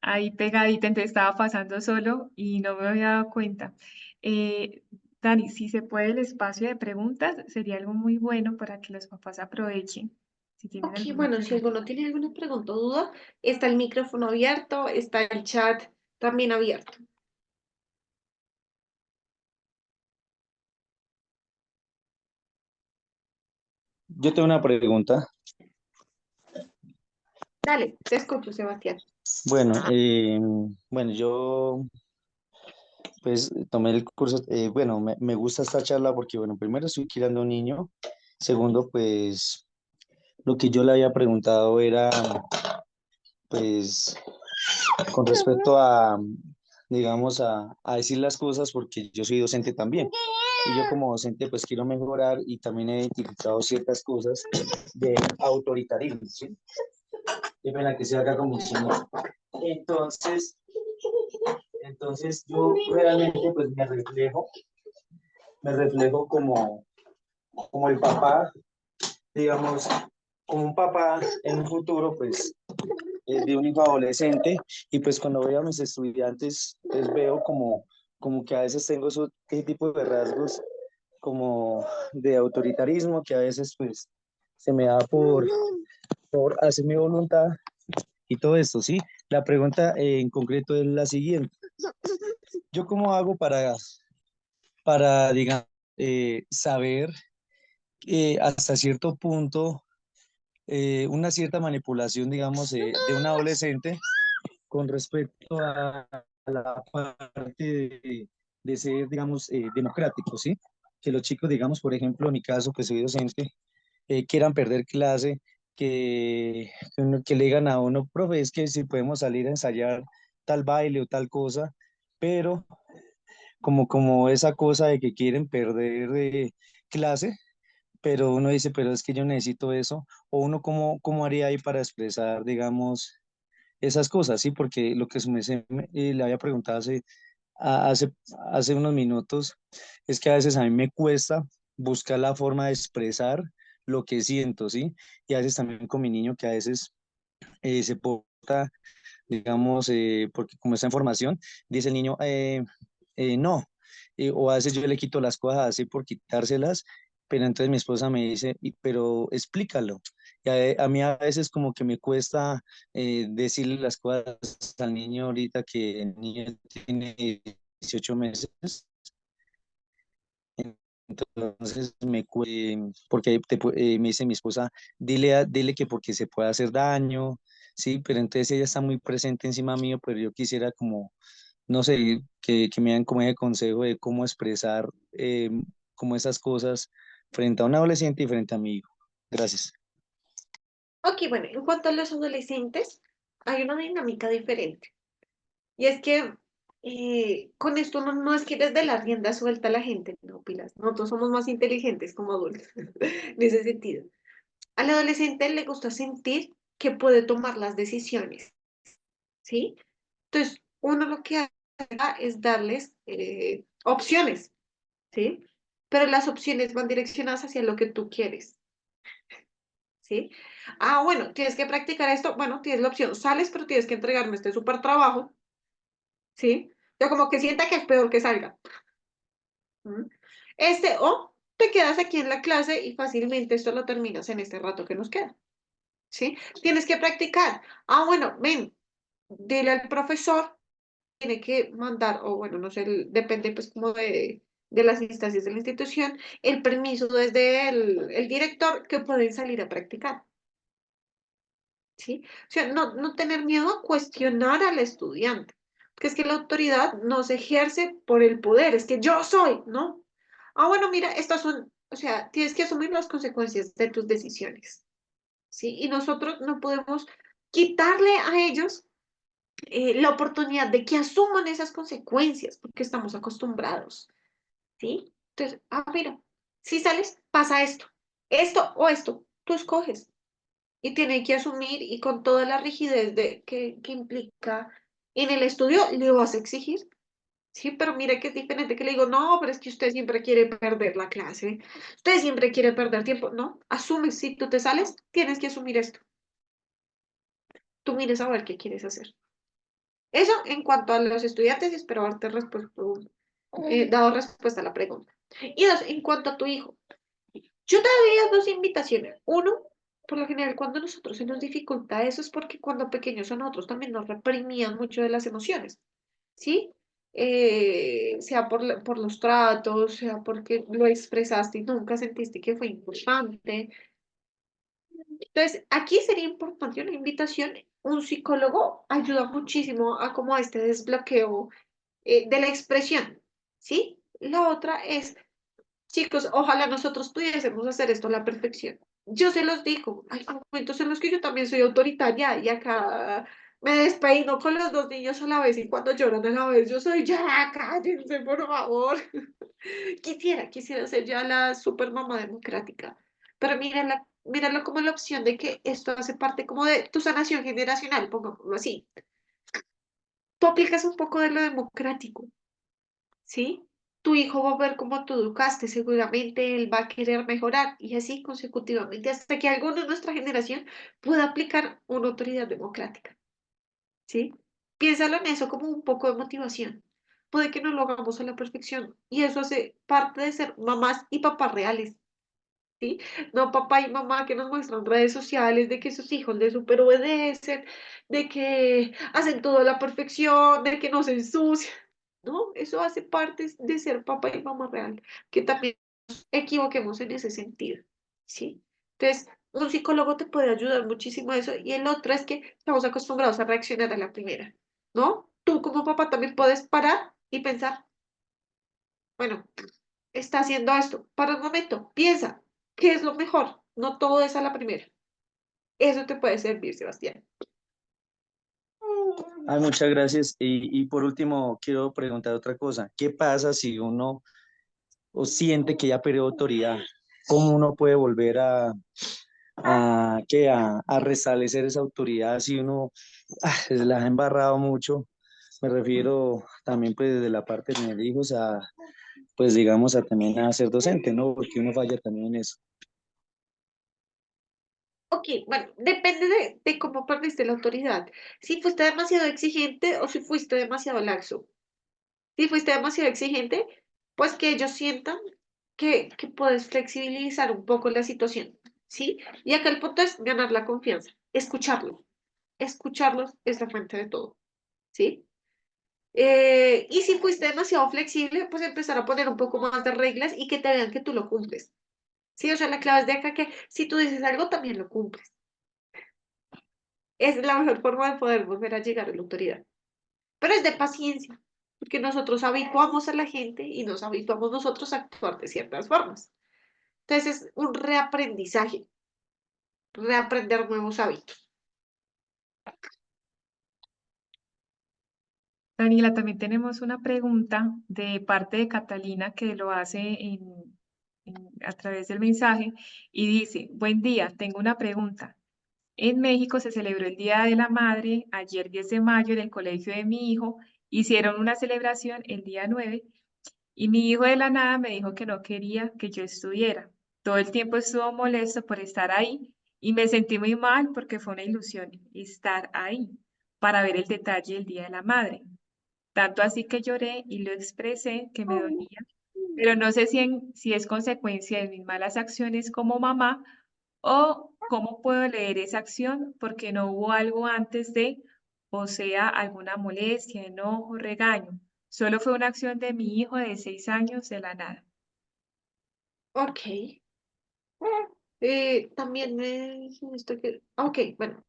ahí pegadita, entonces estaba pasando solo y no me había dado cuenta. Dani, si se puede el espacio de preguntas, sería algo muy bueno para que los papás aprovechen. Si tienen Ok, alguna bueno, si pregunta. alguno tiene alguna pregunta o duda, está el micrófono abierto, está el chat también abierto. Yo tengo una pregunta. Dale, te escucho, Sebastián. Bueno, bueno, yo pues tomé el curso, bueno, me gusta esta charla porque, bueno, primero estoy criando un niño, segundo, pues lo que yo le había preguntado era, pues, con respecto a, digamos, a decir las cosas porque yo soy docente también. Y yo como docente pues quiero mejorar y también he identificado ciertas cosas de autoritarismo, ¿sí? Qué pena que se haga como si no. Entonces, entonces yo realmente pues me reflejo como el papá, digamos, como un papá en un futuro pues de un hijo adolescente y pues cuando veo a mis estudiantes pues veo como que a veces tengo ese tipo de rasgos como de autoritarismo que a veces pues se me da por hacer mi voluntad y todo esto, ¿sí? La pregunta en concreto es la siguiente. ¿Yo cómo hago para digamos, saber hasta cierto punto una cierta manipulación, digamos, de un adolescente con respecto a la parte de ser, digamos, democrático, ¿sí? Que los chicos, digamos, por ejemplo, en mi caso, que soy docente, quieran perder clase, que le digan a uno, profe, es que si podemos salir a ensayar tal baile o tal cosa, pero como esa cosa de que quieren perder clase, pero uno dice, pero es que yo necesito eso, o uno cómo haría ahí para expresar, digamos, esas cosas, ¿sí? Porque lo que le había preguntado a- hace, hace unos minutos es que a veces a mí me cuesta buscar la forma de expresar lo que siento, ¿sí? Y a veces también con mi niño que a veces se porta, digamos, porque como está en formación, dice el niño, no, o a veces yo le quito las cosas así por quitárselas, pero entonces mi esposa me dice, pero explícalo. Y a mí a veces como que me cuesta decirle las cosas al niño ahorita que el niño tiene 18 meses. Entonces porque me dice mi esposa, dile que porque se puede hacer daño, sí, pero entonces ella está muy presente encima mío, pero yo quisiera como, no sé, que me den como ese consejo de cómo expresar como esas cosas frente a un adolescente y frente a mi hijo. Gracias. Ok, bueno, en cuanto a los adolescentes, hay una dinámica diferente. Y es que con esto no es que les dé la rienda suelta a la gente, no, pilas. Nosotros somos más inteligentes como adultos, en ese sentido. Al adolescente le gusta sentir que puede tomar las decisiones, ¿sí? Entonces, uno lo que hace es darles opciones, ¿sí? Pero las opciones van direccionadas hacia lo que tú quieres, ¿sí? Ah, bueno, tienes que practicar esto. Bueno, tienes la opción, sales, pero tienes que entregarme este súper trabajo, ¿sí? Yo como que sienta que es peor que salga. ¿Mm? O te quedas aquí en la clase y fácilmente esto lo terminas en este rato que nos queda, ¿sí? Tienes que practicar. Ah, bueno, ven, dile al profesor, tiene que mandar, o bueno, no sé, depende pues como de las instancias de la institución, el permiso desde el director que pueden salir a practicar, ¿sí? O sea, no tener miedo a cuestionar al estudiante, porque es que la autoridad no se ejerce por el poder, es que yo soy, ¿no? Ah, bueno, mira, estas son, o sea, tienes que asumir las consecuencias de tus decisiones, ¿sí? Y nosotros no podemos quitarle a ellos la oportunidad de que asuman esas consecuencias, porque estamos acostumbrados, ¿sí? Entonces, ah, mira, si sales, pasa esto o esto, tú escoges y tiene que asumir y con toda la rigidez que implica en el estudio, le vas a exigir. Sí, pero mire que es diferente que le digo, no, pero es que usted siempre quiere perder la clase, usted siempre quiere perder tiempo. No, asume, si tú te sales, tienes que asumir esto. Tú mires a ver qué quieres hacer. Eso en cuanto a los estudiantes, y espero haberte respuesto dado respuesta a la pregunta. Y dos, en cuanto a tu hijo, yo te daría dos invitaciones. Uno, por lo general, cuando a nosotros se nos dificulta eso es porque cuando pequeños a nosotros también nos reprimían mucho de las emociones, ¿sí? Sea por los tratos, sea porque lo expresaste y nunca sentiste que fue importante. Entonces, aquí sería importante una invitación. Un psicólogo ayuda muchísimo a como a este desbloqueo de la expresión, ¿sí? La otra es, chicos, ojalá nosotros pudiésemos hacer esto a la perfección. Yo se los digo, hay momentos en los que yo también soy autoritaria y acá me despeino con los dos niños a la vez y cuando lloran a la vez yo soy, ya, cállense, por favor. Quisiera ser ya la super mamá democrática, pero míralo como la opción de que esto hace parte como de tu sanación generacional, pongámoslo así. Tú aplicas un poco de lo democrático, ¿sí? Tu hijo va a ver cómo tú educaste, seguramente él va a querer mejorar y así consecutivamente hasta que alguno de nuestra generación pueda aplicar una autoridad democrática, ¿sí? Piénsalo en eso como un poco de motivación. Puede que no lo hagamos a la perfección y eso hace parte de ser mamás y papás reales, ¿sí? No papá y mamá que nos muestran redes sociales de que sus hijos les super obedecen, de que hacen todo a la perfección, de que no se ensucian. ¿No? Eso hace parte de ser papá y mamá real, que también nos equivoquemos en ese sentido, ¿sí? Entonces, un psicólogo te puede ayudar muchísimo a eso y el otro es que estamos acostumbrados a reaccionar a la primera, ¿no? Tú como papá también puedes parar y pensar, bueno, está haciendo esto, para un momento, piensa, ¿qué es lo mejor? No todo es a la primera. Eso te puede servir, Sebastián. Ay, muchas gracias. Y por último, quiero preguntar otra cosa. ¿Qué pasa si uno o siente que ya perdió autoridad? ¿Cómo uno puede volver a restablecer esa autoridad si uno se la ha embarrado mucho? Me refiero también pues desde la parte de mis hijos a, pues digamos, a también a ser docente, ¿no? Porque uno falla también en eso. Ok, bueno, depende de cómo perdiste la autoridad. Si fuiste demasiado exigente o si fuiste demasiado laxo. Si fuiste demasiado exigente, pues que ellos sientan que puedes flexibilizar un poco la situación, ¿sí? Y acá el punto es ganar la confianza, escucharlos. Escucharlos es la fuente de todo, ¿sí? Y si fuiste demasiado flexible, pues empezar a poner un poco más de reglas y que te vean que tú lo cumples. Sí, o sea, la clave es de acá que si tú dices algo, también lo cumples. Es la mejor forma de poder volver a llegar a la autoridad. Pero es de paciencia, porque nosotros habituamos a la gente y nos habituamos nosotros a actuar de ciertas formas. Entonces es un reaprendizaje, reaprender nuevos hábitos. Daniela, también tenemos una pregunta de parte de Catalina que lo hace a través del mensaje y dice, buen día, tengo una pregunta. En México se celebró el Día de la Madre ayer 10 de mayo en el colegio de mi hijo. Hicieron una celebración el día 9 y mi hijo de la nada me dijo que no quería que yo estuviera. Todo el tiempo estuvo molesto por estar ahí y me sentí muy mal porque fue una ilusión estar ahí para ver el detalle del Día de la Madre. Tanto así que lloré y lo expresé que me dolía, pero no sé si es consecuencia de mis malas acciones como mamá o cómo puedo leer esa acción porque no hubo algo antes de, o sea, alguna molestia, enojo, regaño. Solo fue una acción de mi hijo de 6 años de la nada. Ok. También me esto que. Ok, bueno.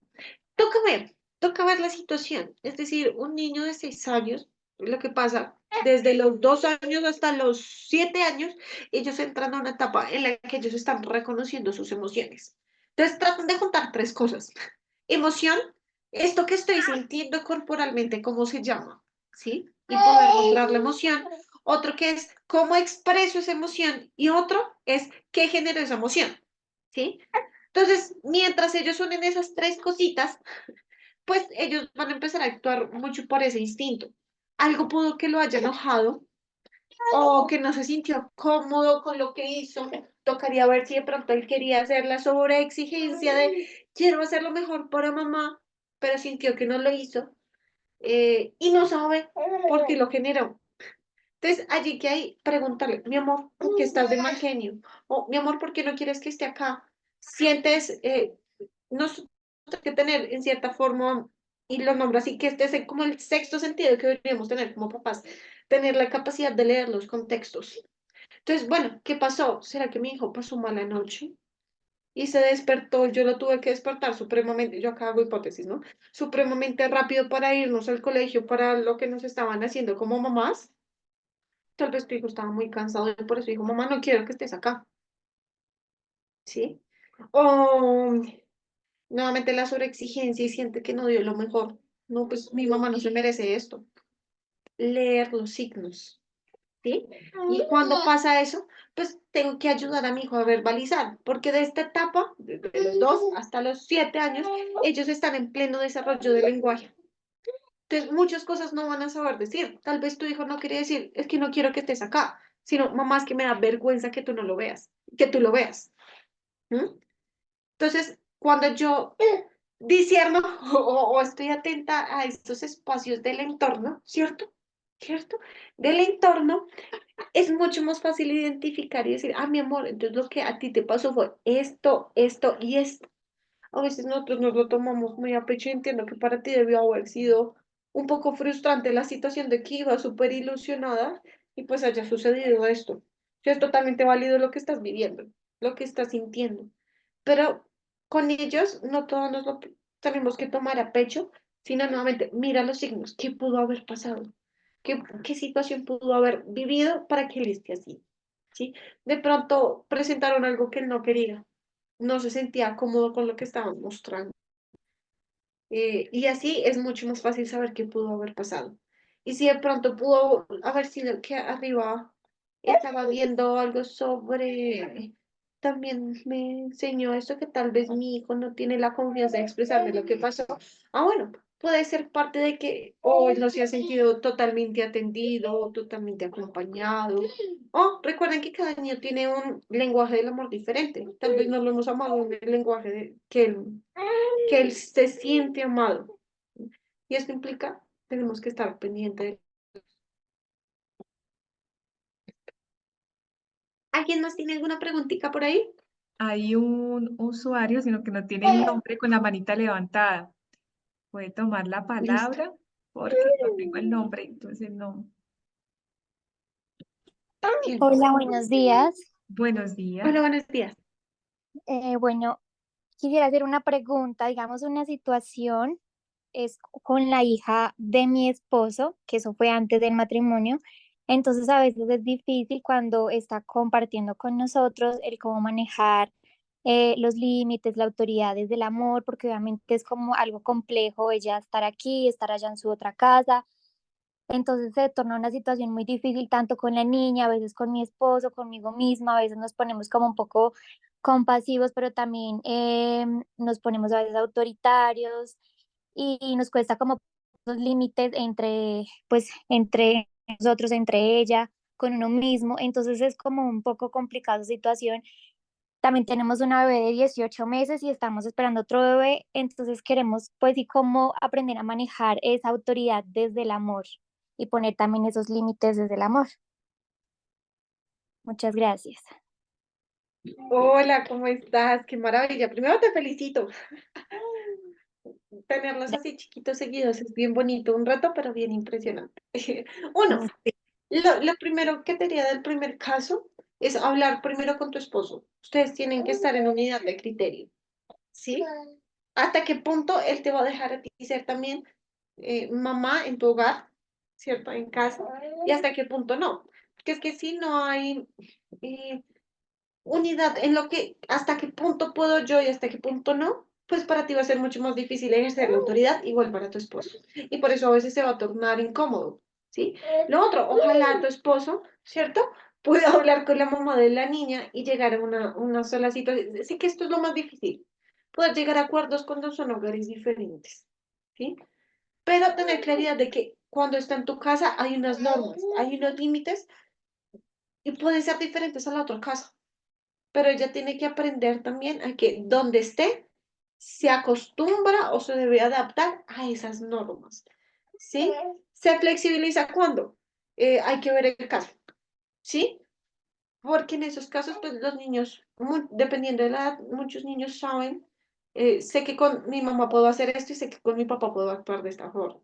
Toca ver la situación. Es decir, un niño de 6 años, lo que pasa, desde los 2 años hasta los 7 años, ellos entran a una etapa en la que ellos están reconociendo sus emociones. Entonces tratan de juntar tres cosas. Emoción, esto que estoy sintiendo corporalmente, ¿cómo se llama? ¿Sí? Y poder mostrar la emoción. Otro que es cómo expreso esa emoción. Y otro es qué genera esa emoción. ¿Sí? Entonces, mientras ellos unen esas tres cositas, pues ellos van a empezar a actuar mucho por ese instinto. Algo pudo que lo haya enojado o que no se sintió cómodo con lo que hizo. Tocaría ver si de pronto él quería hacer la sobreexigencia de quiero hacer lo mejor para mamá, pero sintió que no lo hizo y no sabe por qué lo generó. Entonces, allí que hay, preguntarle, mi amor, ¿por qué estás de mal genio? O mi amor, ¿por qué no quieres que esté acá? Sientes, no sé, que tener en cierta forma, y lo nombro así, que este es como el sexto sentido que deberíamos tener como papás, tener la capacidad de leer los contextos. Entonces, bueno, ¿qué pasó? ¿Será que mi hijo pasó mala noche? Y se despertó, yo lo tuve que despertar supremamente, yo acá hago hipótesis, ¿no? Supremamente rápido para irnos al colegio, para lo que nos estaban haciendo como mamás. Tal vez tu hijo estaba muy cansado y por eso dijo, mamá, no quiero que estés acá, ¿sí? O nuevamente la sobreexigencia y siente que no dio lo mejor. No, pues mi mamá no se merece esto. Leer los signos, ¿sí? Y cuando pasa eso, pues tengo que ayudar a mi hijo a verbalizar, porque de esta etapa, de los 2 hasta los 7 años, ellos están en pleno desarrollo del lenguaje. Entonces, muchas cosas no van a saber decir. Tal vez tu hijo no quiere decir, es que no quiero que estés acá, sino, mamá, es que me da vergüenza que tú no lo veas, que tú lo veas. ¿Mm? Entonces, cuando yo discierno o estoy atenta a estos espacios del entorno, ¿cierto? ¿Cierto? Del entorno, es mucho más fácil identificar y decir, mi amor, entonces lo que a ti te pasó fue esto, esto y esto. A veces nosotros nos lo tomamos muy a pecho y entiendo que para ti debió haber sido un poco frustrante la situación de que iba súper ilusionada y pues haya sucedido esto. Sí, es totalmente válido lo que estás viviendo, lo que estás sintiendo. Pero con ellos no todos nos lo tenemos que tomar a pecho, sino nuevamente, mira los signos, ¿qué pudo haber pasado? ¿Qué situación pudo haber vivido para que él esté así? ¿Sí? De pronto presentaron algo que él no quería, no se sentía cómodo con lo que estaban mostrando. Y así es mucho más fácil saber qué pudo haber pasado. Y si de pronto pudo haber sido que arriba estaba viendo algo sobre, también me enseñó esto que tal vez mi hijo no tiene la confianza de expresarme lo que pasó. Bueno, puede ser parte de que o no se ha sentido totalmente atendido, totalmente acompañado. O recuerden que cada niño tiene un lenguaje del amor diferente. Tal vez no lo hemos amado en el lenguaje que él se siente amado. Y esto implica, tenemos que estar pendientes. ¿Alguien más tiene alguna preguntita por ahí? Hay un usuario, sino que no tiene el nombre con la manita levantada. Puede tomar la Listo. palabra porque no tengo el nombre, entonces no. Bien. Hola, buenos días. Buenos días. Hola, buenos días. Bueno, quisiera hacer una pregunta, digamos, una situación es con la hija de mi esposo, que eso fue antes del matrimonio. Entonces a veces es difícil cuando está compartiendo con nosotros el cómo manejar los límites, la autoridad desde el amor, porque obviamente es como algo complejo ella estar aquí, estar allá en su otra casa. Entonces se torna una situación muy difícil tanto con la niña, a veces con mi esposo, conmigo misma, a veces nos ponemos como un poco compasivos, pero también nos ponemos a veces autoritarios y nos cuesta como los límites entre, pues, entre nosotros, entre ella, con uno mismo. Entonces es como un poco complicada la situación. También tenemos una bebé de 18 meses y estamos esperando otro bebé, entonces queremos pues y cómo aprender a manejar esa autoridad desde el amor y poner también esos límites desde el amor. Muchas gracias. Hola, ¿cómo estás? Qué maravilla. Primero te felicito. Tenerlos así chiquitos seguidos es bien bonito, un rato, pero bien impresionante. Uno, Gracias. lo primero que te diría del primer caso es hablar primero con tu esposo. Ustedes tienen que estar en unidad de criterio, ¿sí? ¿Hasta qué punto él te va a dejar a ti ser también mamá en tu hogar, ¿cierto? En casa. ¿Y hasta qué punto no? Porque es que si no hay eh, unidad en lo que, hasta qué punto puedo yo y hasta qué punto no, pues para ti va a ser mucho más difícil ejercer la autoridad igual para tu esposo. Y por eso a veces se va a tornar incómodo, ¿sí? Lo otro, ojalá tu esposo, ¿cierto? Pueda hablar con la mamá de la niña y llegar a una sola situación. Sí que esto es lo más difícil, poder llegar a acuerdos cuando son hogares diferentes, ¿sí? Pero tener claridad de que cuando está en tu casa hay unas normas, hay unos límites y pueden ser diferentes a la otra casa, pero ella tiene que aprender también a que donde esté se acostumbra o se debe adaptar a esas normas, ¿sí? Se flexibiliza cuando hay que ver el caso, ¿sí? Porque en esos casos, pues los niños, dependiendo de la edad, muchos niños saben, sé que con mi mamá puedo hacer esto y sé que con mi papá puedo actuar de esta forma.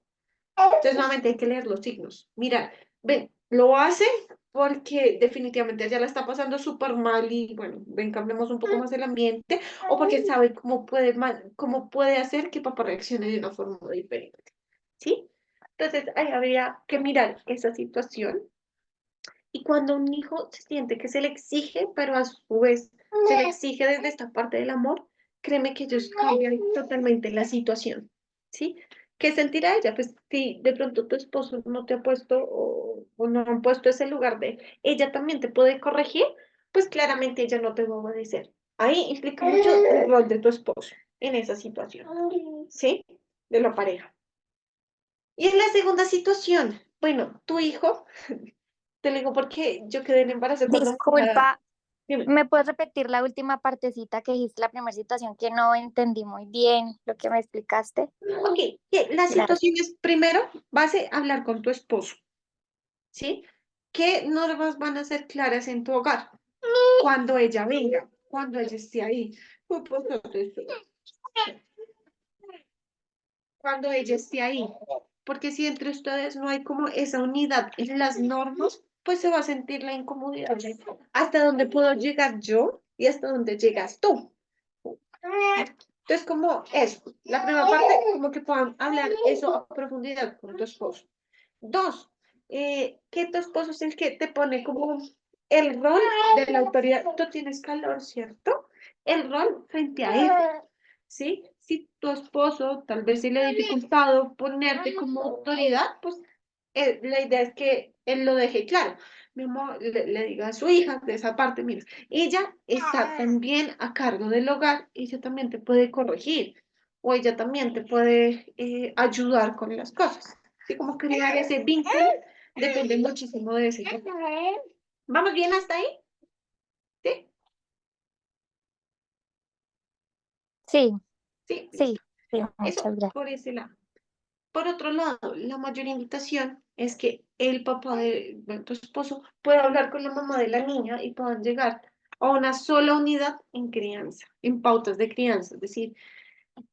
Entonces, nuevamente hay que leer los signos. Mira, ven, lo hace porque definitivamente ya la está pasando súper mal y bueno, ven, cambiemos un poco más el ambiente o porque sabe cómo puede hacer que papá reaccione de una forma diferente, ¿sí? Entonces, ahí habría que mirar esa situación y cuando un hijo se siente que se le exige, pero a su vez se le exige desde esta parte del amor, créeme que ellos cambian totalmente la situación, ¿sí? ¿Qué sentirá ella? Pues si de pronto tu esposo no te ha puesto o no han puesto ese lugar de ella también te puede corregir, pues claramente ella no te va a obedecer. Ahí implica mucho el rol de tu esposo en esa situación, ¿sí? De la pareja. Y en la segunda situación, bueno, tu hijo, te lo digo porque yo quedé en embarazo cuando mi hija- Disculpa, dime. ¿me puedes repetir la última partecita que dijiste, la primera situación que no entendí muy bien lo que me explicaste? Ok, la Gracias. situación es primero, vas a hablar con tu esposo, ¿sí? ¿Qué normas van a ser claras en tu hogar? Cuando ella venga, cuando ella esté ahí. Pues, no te estoy- Cuando ella esté ahí. Porque si entre ustedes no hay como esa unidad en las normas, pues se va a sentir la incomodidad de hasta dónde puedo llegar yo y hasta dónde llegas tú. Entonces, como eso, la primera parte, como que puedan hablar eso a profundidad con tu esposo. Dos, que tu esposo es el que te pone como el rol de la autoridad. Tú tienes calor, ¿cierto? El rol frente a él, ¿sí? Si tu esposo tal vez se le ha dificultado ponerte como autoridad, pues la idea es que él lo deje claro. Mi amor, le diga a su hija de esa parte, mira, ella está también a cargo del hogar, ella también te puede corregir o ella también te puede ayudar con las cosas. Así como crear ese vínculo depende muchísimo de ese tema. ¿Vamos bien hasta ahí? Sí, Sí, sí, sí, listo. sí, Eso muchas gracias. por ese lado. Por otro lado, la mayor invitación es que el papá de tu esposo pueda hablar con la mamá de la niña y puedan llegar a una sola unidad en crianza, en pautas de crianza. Es decir,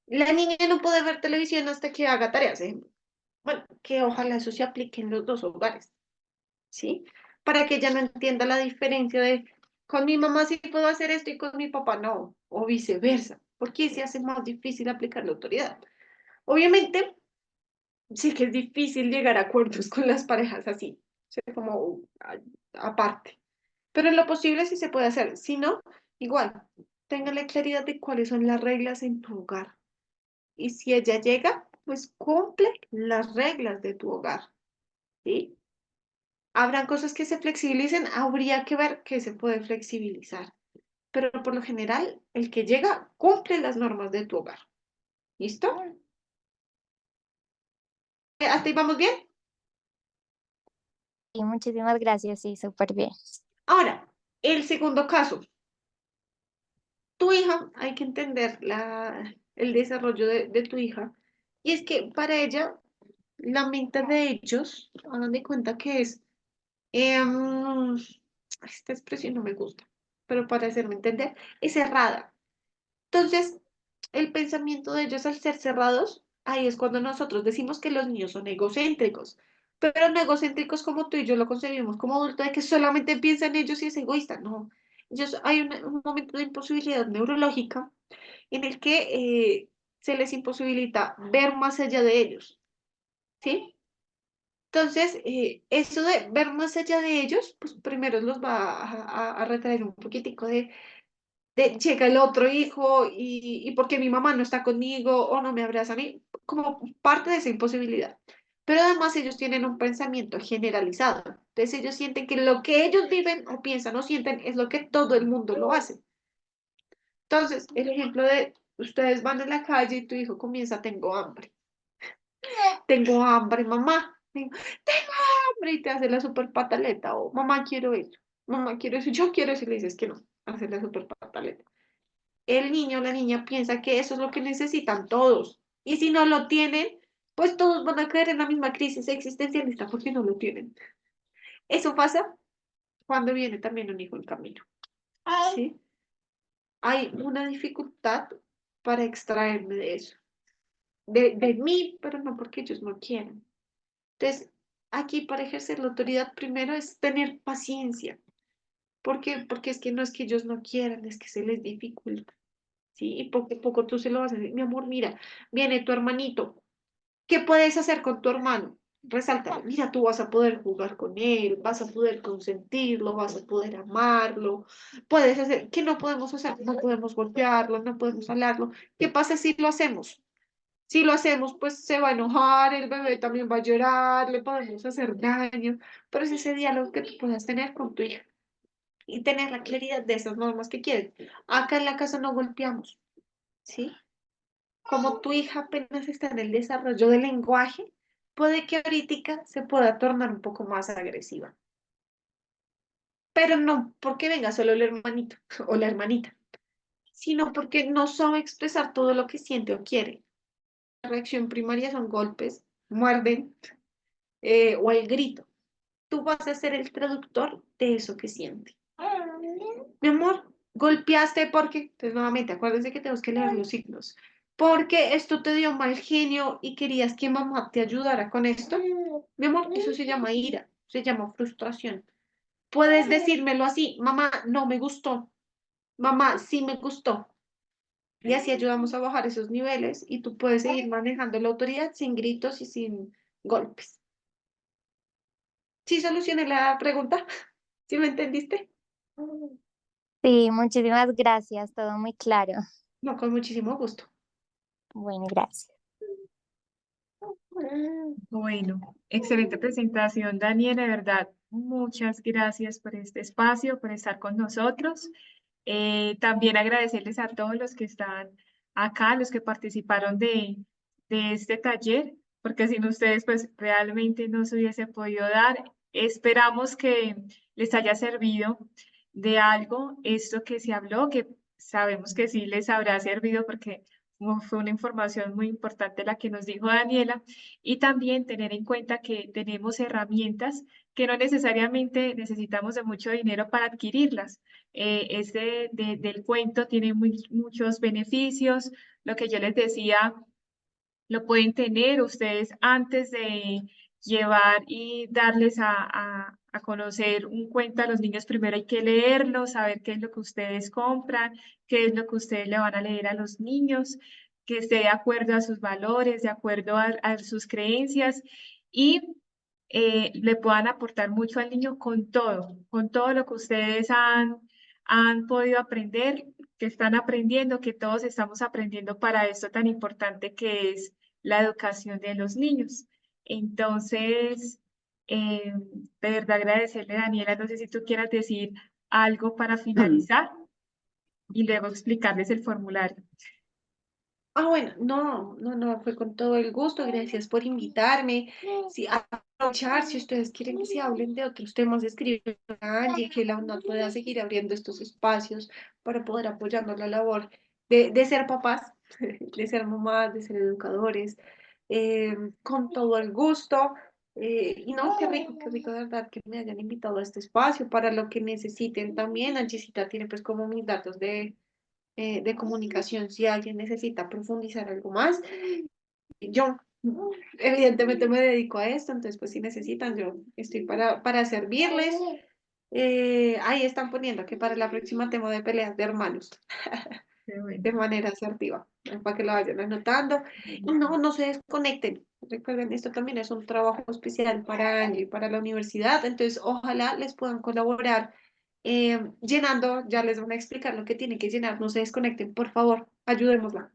la niña no puede ver televisión hasta que haga tareas. Bueno, que ojalá eso se aplique en los dos hogares, ¿sí? Para que ella no entienda la diferencia de con mi mamá sí puedo hacer esto y con mi papá no, o viceversa, porque se hace más difícil aplicar la autoridad. Obviamente, sí que es difícil llegar a acuerdos con las parejas así, o sea, como aparte. Pero en lo posible sí se puede hacer. Si no, igual, téngale claridad de cuáles son las reglas en tu hogar. Y si ella llega, pues cumple las reglas de tu hogar, ¿sí? Habrán cosas que se flexibilicen, habría que ver qué se puede flexibilizar. Pero por lo general, el que llega cumple las normas de tu hogar. ¿Listo? ¿Hasta ahí vamos bien? Y muchísimas gracias, sí, súper bien. Ahora, el segundo caso. Tu hija, hay que entender el desarrollo de tu hija. Y es que para ella, la mente de ellos, hagan de cuenta que es, esta expresión no me gusta, pero para hacerme entender, es cerrada. Entonces, el pensamiento de ellos al ser cerrados, ahí es cuando nosotros decimos que los niños son egocéntricos, pero no egocéntricos como tú y yo lo concebimos como adulto, de que solamente piensa en ellos y es egoísta, no. Ellos, hay un momento de imposibilidad neurológica en el que se les imposibilita ver más allá de ellos, ¿sí? Entonces, eso de ver más allá de ellos, pues primero los va a retraer un poquitico de llega el otro hijo y porque mi mamá no está conmigo o no me abraza a mí, como parte de esa imposibilidad. Pero además ellos tienen un pensamiento generalizado. Entonces ellos sienten que lo que ellos viven o piensan o sienten es lo que todo el mundo lo hace. Entonces, el ejemplo de ustedes van en la calle y tu hijo comienza, tengo hambre, mamá, tengo hambre y te hace la super pataleta o mamá quiero eso, yo quiero eso y le dices que no, hace la super pataleta. El niño o la niña piensa que eso es lo que necesitan todos. Y si no lo tienen, pues todos van a caer en la misma crisis existencialista porque no lo tienen. Eso pasa cuando viene también un hijo en camino, ¿sí? Hay una dificultad para extraerme de eso, de mí, pero no porque ellos no quieran. Entonces, aquí para ejercer la autoridad primero es tener paciencia. ¿Por qué? Porque es que no es que ellos no quieran, es que se les dificulta, ¿sí? Y poco a poco tú se lo vas a decir, mi amor, mira, viene tu hermanito, ¿qué puedes hacer con tu hermano? Resáltalo, mira, tú vas a poder jugar con él, vas a poder consentirlo, vas a poder amarlo, puedes hacer, ¿qué no podemos hacer? No podemos golpearlo, no podemos hablarlo. ¿Qué pasa si lo hacemos? Si lo hacemos, pues se va a enojar, el bebé también va a llorar, le podemos hacer daño, pero es ese diálogo que tú puedas tener con tu hija y tener la claridad de esas normas que quieren. Acá en la casa no golpeamos, ¿sí? Como tu hija apenas está en el desarrollo del lenguaje, puede que ahorita se pueda tornar un poco más agresiva. Pero no porque venga solo el hermanito o la hermanita, sino porque no sabe expresar todo lo que siente o quiere. La reacción primaria son golpes, muerden o el grito. Tú vas a ser el traductor de eso que siente. Mi amor, golpeaste porque, entonces nuevamente, acuérdense que tenemos que leer los signos. Porque esto te dio mal genio y querías que mamá te ayudara con esto. Mi amor, eso se llama ira, se llama frustración. Puedes decírmelo así, mamá, no me gustó, mamá, sí me gustó. Y así ayudamos a bajar esos niveles y tú puedes seguir manejando la autoridad sin gritos y sin golpes. ¿Sí solucioné la pregunta? ¿Sí me entendiste? Sí, muchísimas gracias, todo muy claro. No, con muchísimo gusto. Bueno, gracias. Bueno, excelente presentación, Daniela, de verdad. Muchas gracias por este espacio, por estar con nosotros. También agradecerles a todos los que están acá, los que participaron de este taller, porque sin ustedes, pues realmente no se hubiese podido dar. Esperamos que les haya servido de algo esto que se habló, que sabemos que sí les habrá servido porque fue una información muy importante la que nos dijo Daniela. Y también tener en cuenta que tenemos herramientas que no necesariamente necesitamos de mucho dinero para adquirirlas. Del cuento tiene muchos beneficios. Lo que yo les decía, lo pueden tener ustedes antes de llevar y darles a conocer un cuento a los niños. Primero hay que leerlo, saber qué es lo que ustedes compran, qué es lo que ustedes le van a leer a los niños, que esté de acuerdo a sus valores, de acuerdo a sus creencias y le puedan aportar mucho al niño con todo lo que ustedes han podido aprender, que están aprendiendo, que todos estamos aprendiendo para esto tan importante que es la educación de los niños. Entonces, de verdad agradecerle, Daniela, no sé si tú quieras decir algo para finalizar y luego explicarles el formulario. Ah, bueno, no, fue con todo el gusto. Gracias por invitarme. Sí, aprovechar, si ustedes quieren que se hablen de otros temas, escriben a Angie, que la UNAD pueda seguir abriendo estos espacios para poder apoyarnos la labor de ser papás, de ser mamás, de ser educadores, con todo el gusto. Y no, qué rico de verdad que me hayan invitado a este espacio para lo que necesiten también. Angicita tiene pues como mis datos de comunicación si alguien necesita profundizar algo más. Yo evidentemente me dedico a esto, entonces pues si necesitan, yo estoy para servirles. Ahí están poniendo que para la próxima tema de peleas de hermanos, Qué bueno. de manera asertiva, para que lo vayan anotando. Y no se desconecten. Recuerden, esto también es un trabajo especial para Angie, para la universidad, entonces ojalá les puedan colaborar llenando, ya les van a explicar lo que tienen que llenar, no se desconecten, por favor, ayudémosla.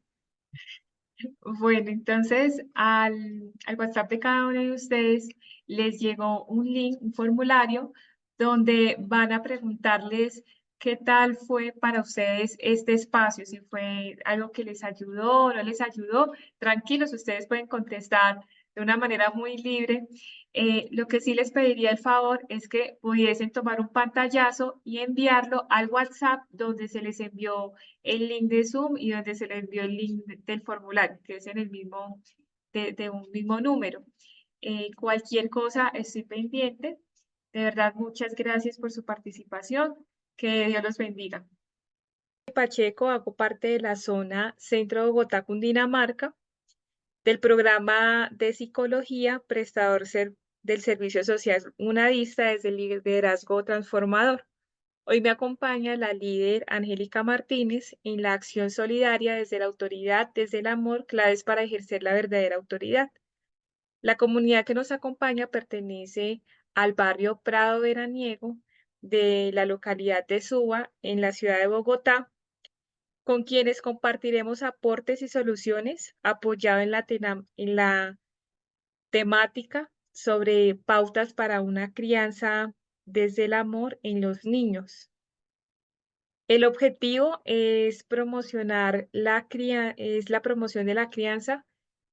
Bueno, entonces al WhatsApp de cada uno de ustedes les llegó un link, un formulario, donde van a preguntarles qué tal fue para ustedes este espacio, si fue algo que les ayudó o no les ayudó. Tranquilos, ustedes pueden contestar de una manera muy libre. Lo que sí les pediría el favor es que pudiesen tomar un pantallazo y enviarlo al WhatsApp donde se les envió el link de Zoom y donde se le envió el link del formulario, que es en el mismo, de un mismo número. Cualquier cosa estoy pendiente. De verdad, muchas gracias por su participación. Que Dios los bendiga. Pacheco, hago parte de la zona Centro de Bogotá, Cundinamarca, del programa de psicología del Servicio Social Unadista desde el liderazgo transformador. Hoy me acompaña la líder Angélica Martínez en la acción solidaria desde la autoridad, desde el amor, claves para ejercer la verdadera autoridad. La comunidad que nos acompaña pertenece al barrio Prado Veraniego de la localidad de Suba, en la ciudad de Bogotá, con quienes compartiremos aportes y soluciones apoyado en la temática sobre pautas para una crianza desde el amor en los niños. El objetivo es es la promoción de la crianza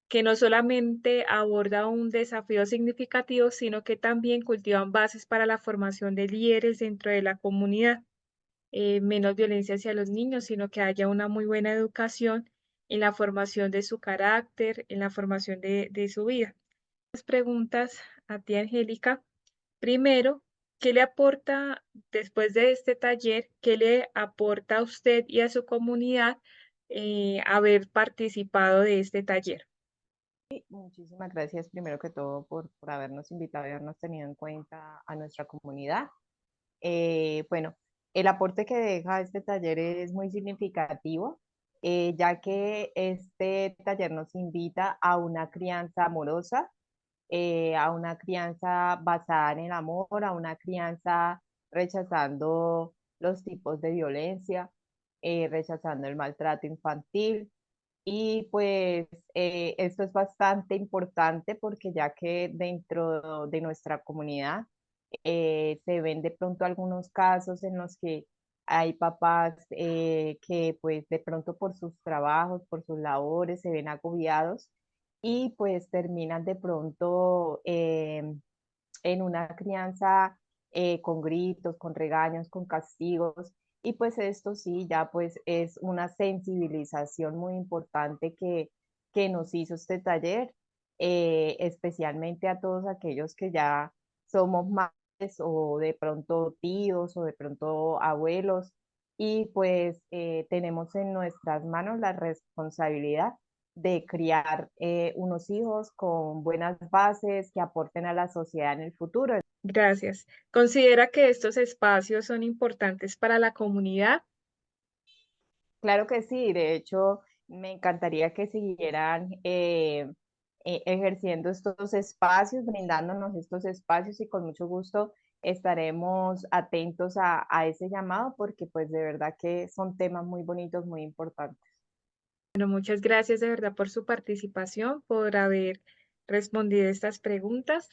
que no solamente aborda un desafío significativo, sino que también cultivan bases para la formación de líderes dentro de la comunidad. Menos violencia hacia los niños, sino que haya una muy buena educación en la formación de su carácter, en la formación de su vida. Las preguntas a ti, Angélica. Primero, ¿qué le aporta después de este taller, qué le aporta a usted y a su comunidad haber participado de este taller? Muchísimas gracias primero que todo por habernos invitado y habernos tenido en cuenta a nuestra comunidad. Bueno, el aporte que deja este taller es muy significativo, ya que este taller nos invita a una crianza amorosa, a una crianza basada en el amor, a una crianza rechazando los tipos de violencia, rechazando el maltrato infantil. Y pues esto es bastante importante porque ya que dentro de nuestra comunidad se ven de pronto algunos casos en los que hay papás que pues de pronto por sus trabajos, por sus labores se ven agobiados y pues terminan de pronto en una crianza con gritos, con regaños, con castigos. Y pues esto sí, ya pues es una sensibilización muy importante que nos hizo este taller, especialmente a todos aquellos que ya somos madres o de pronto tíos o de pronto abuelos. Y pues tenemos en nuestras manos la responsabilidad de criar unos hijos con buenas bases que aporten a la sociedad en el futuro. Gracias. ¿Considera que estos espacios son importantes para la comunidad? Claro que sí, de hecho, me encantaría que siguieran ejerciendo estos espacios, brindándonos estos espacios y con mucho gusto estaremos atentos a ese llamado porque pues de verdad que son temas muy bonitos, muy importantes. Bueno, muchas gracias de verdad por su participación, por haber respondido estas preguntas.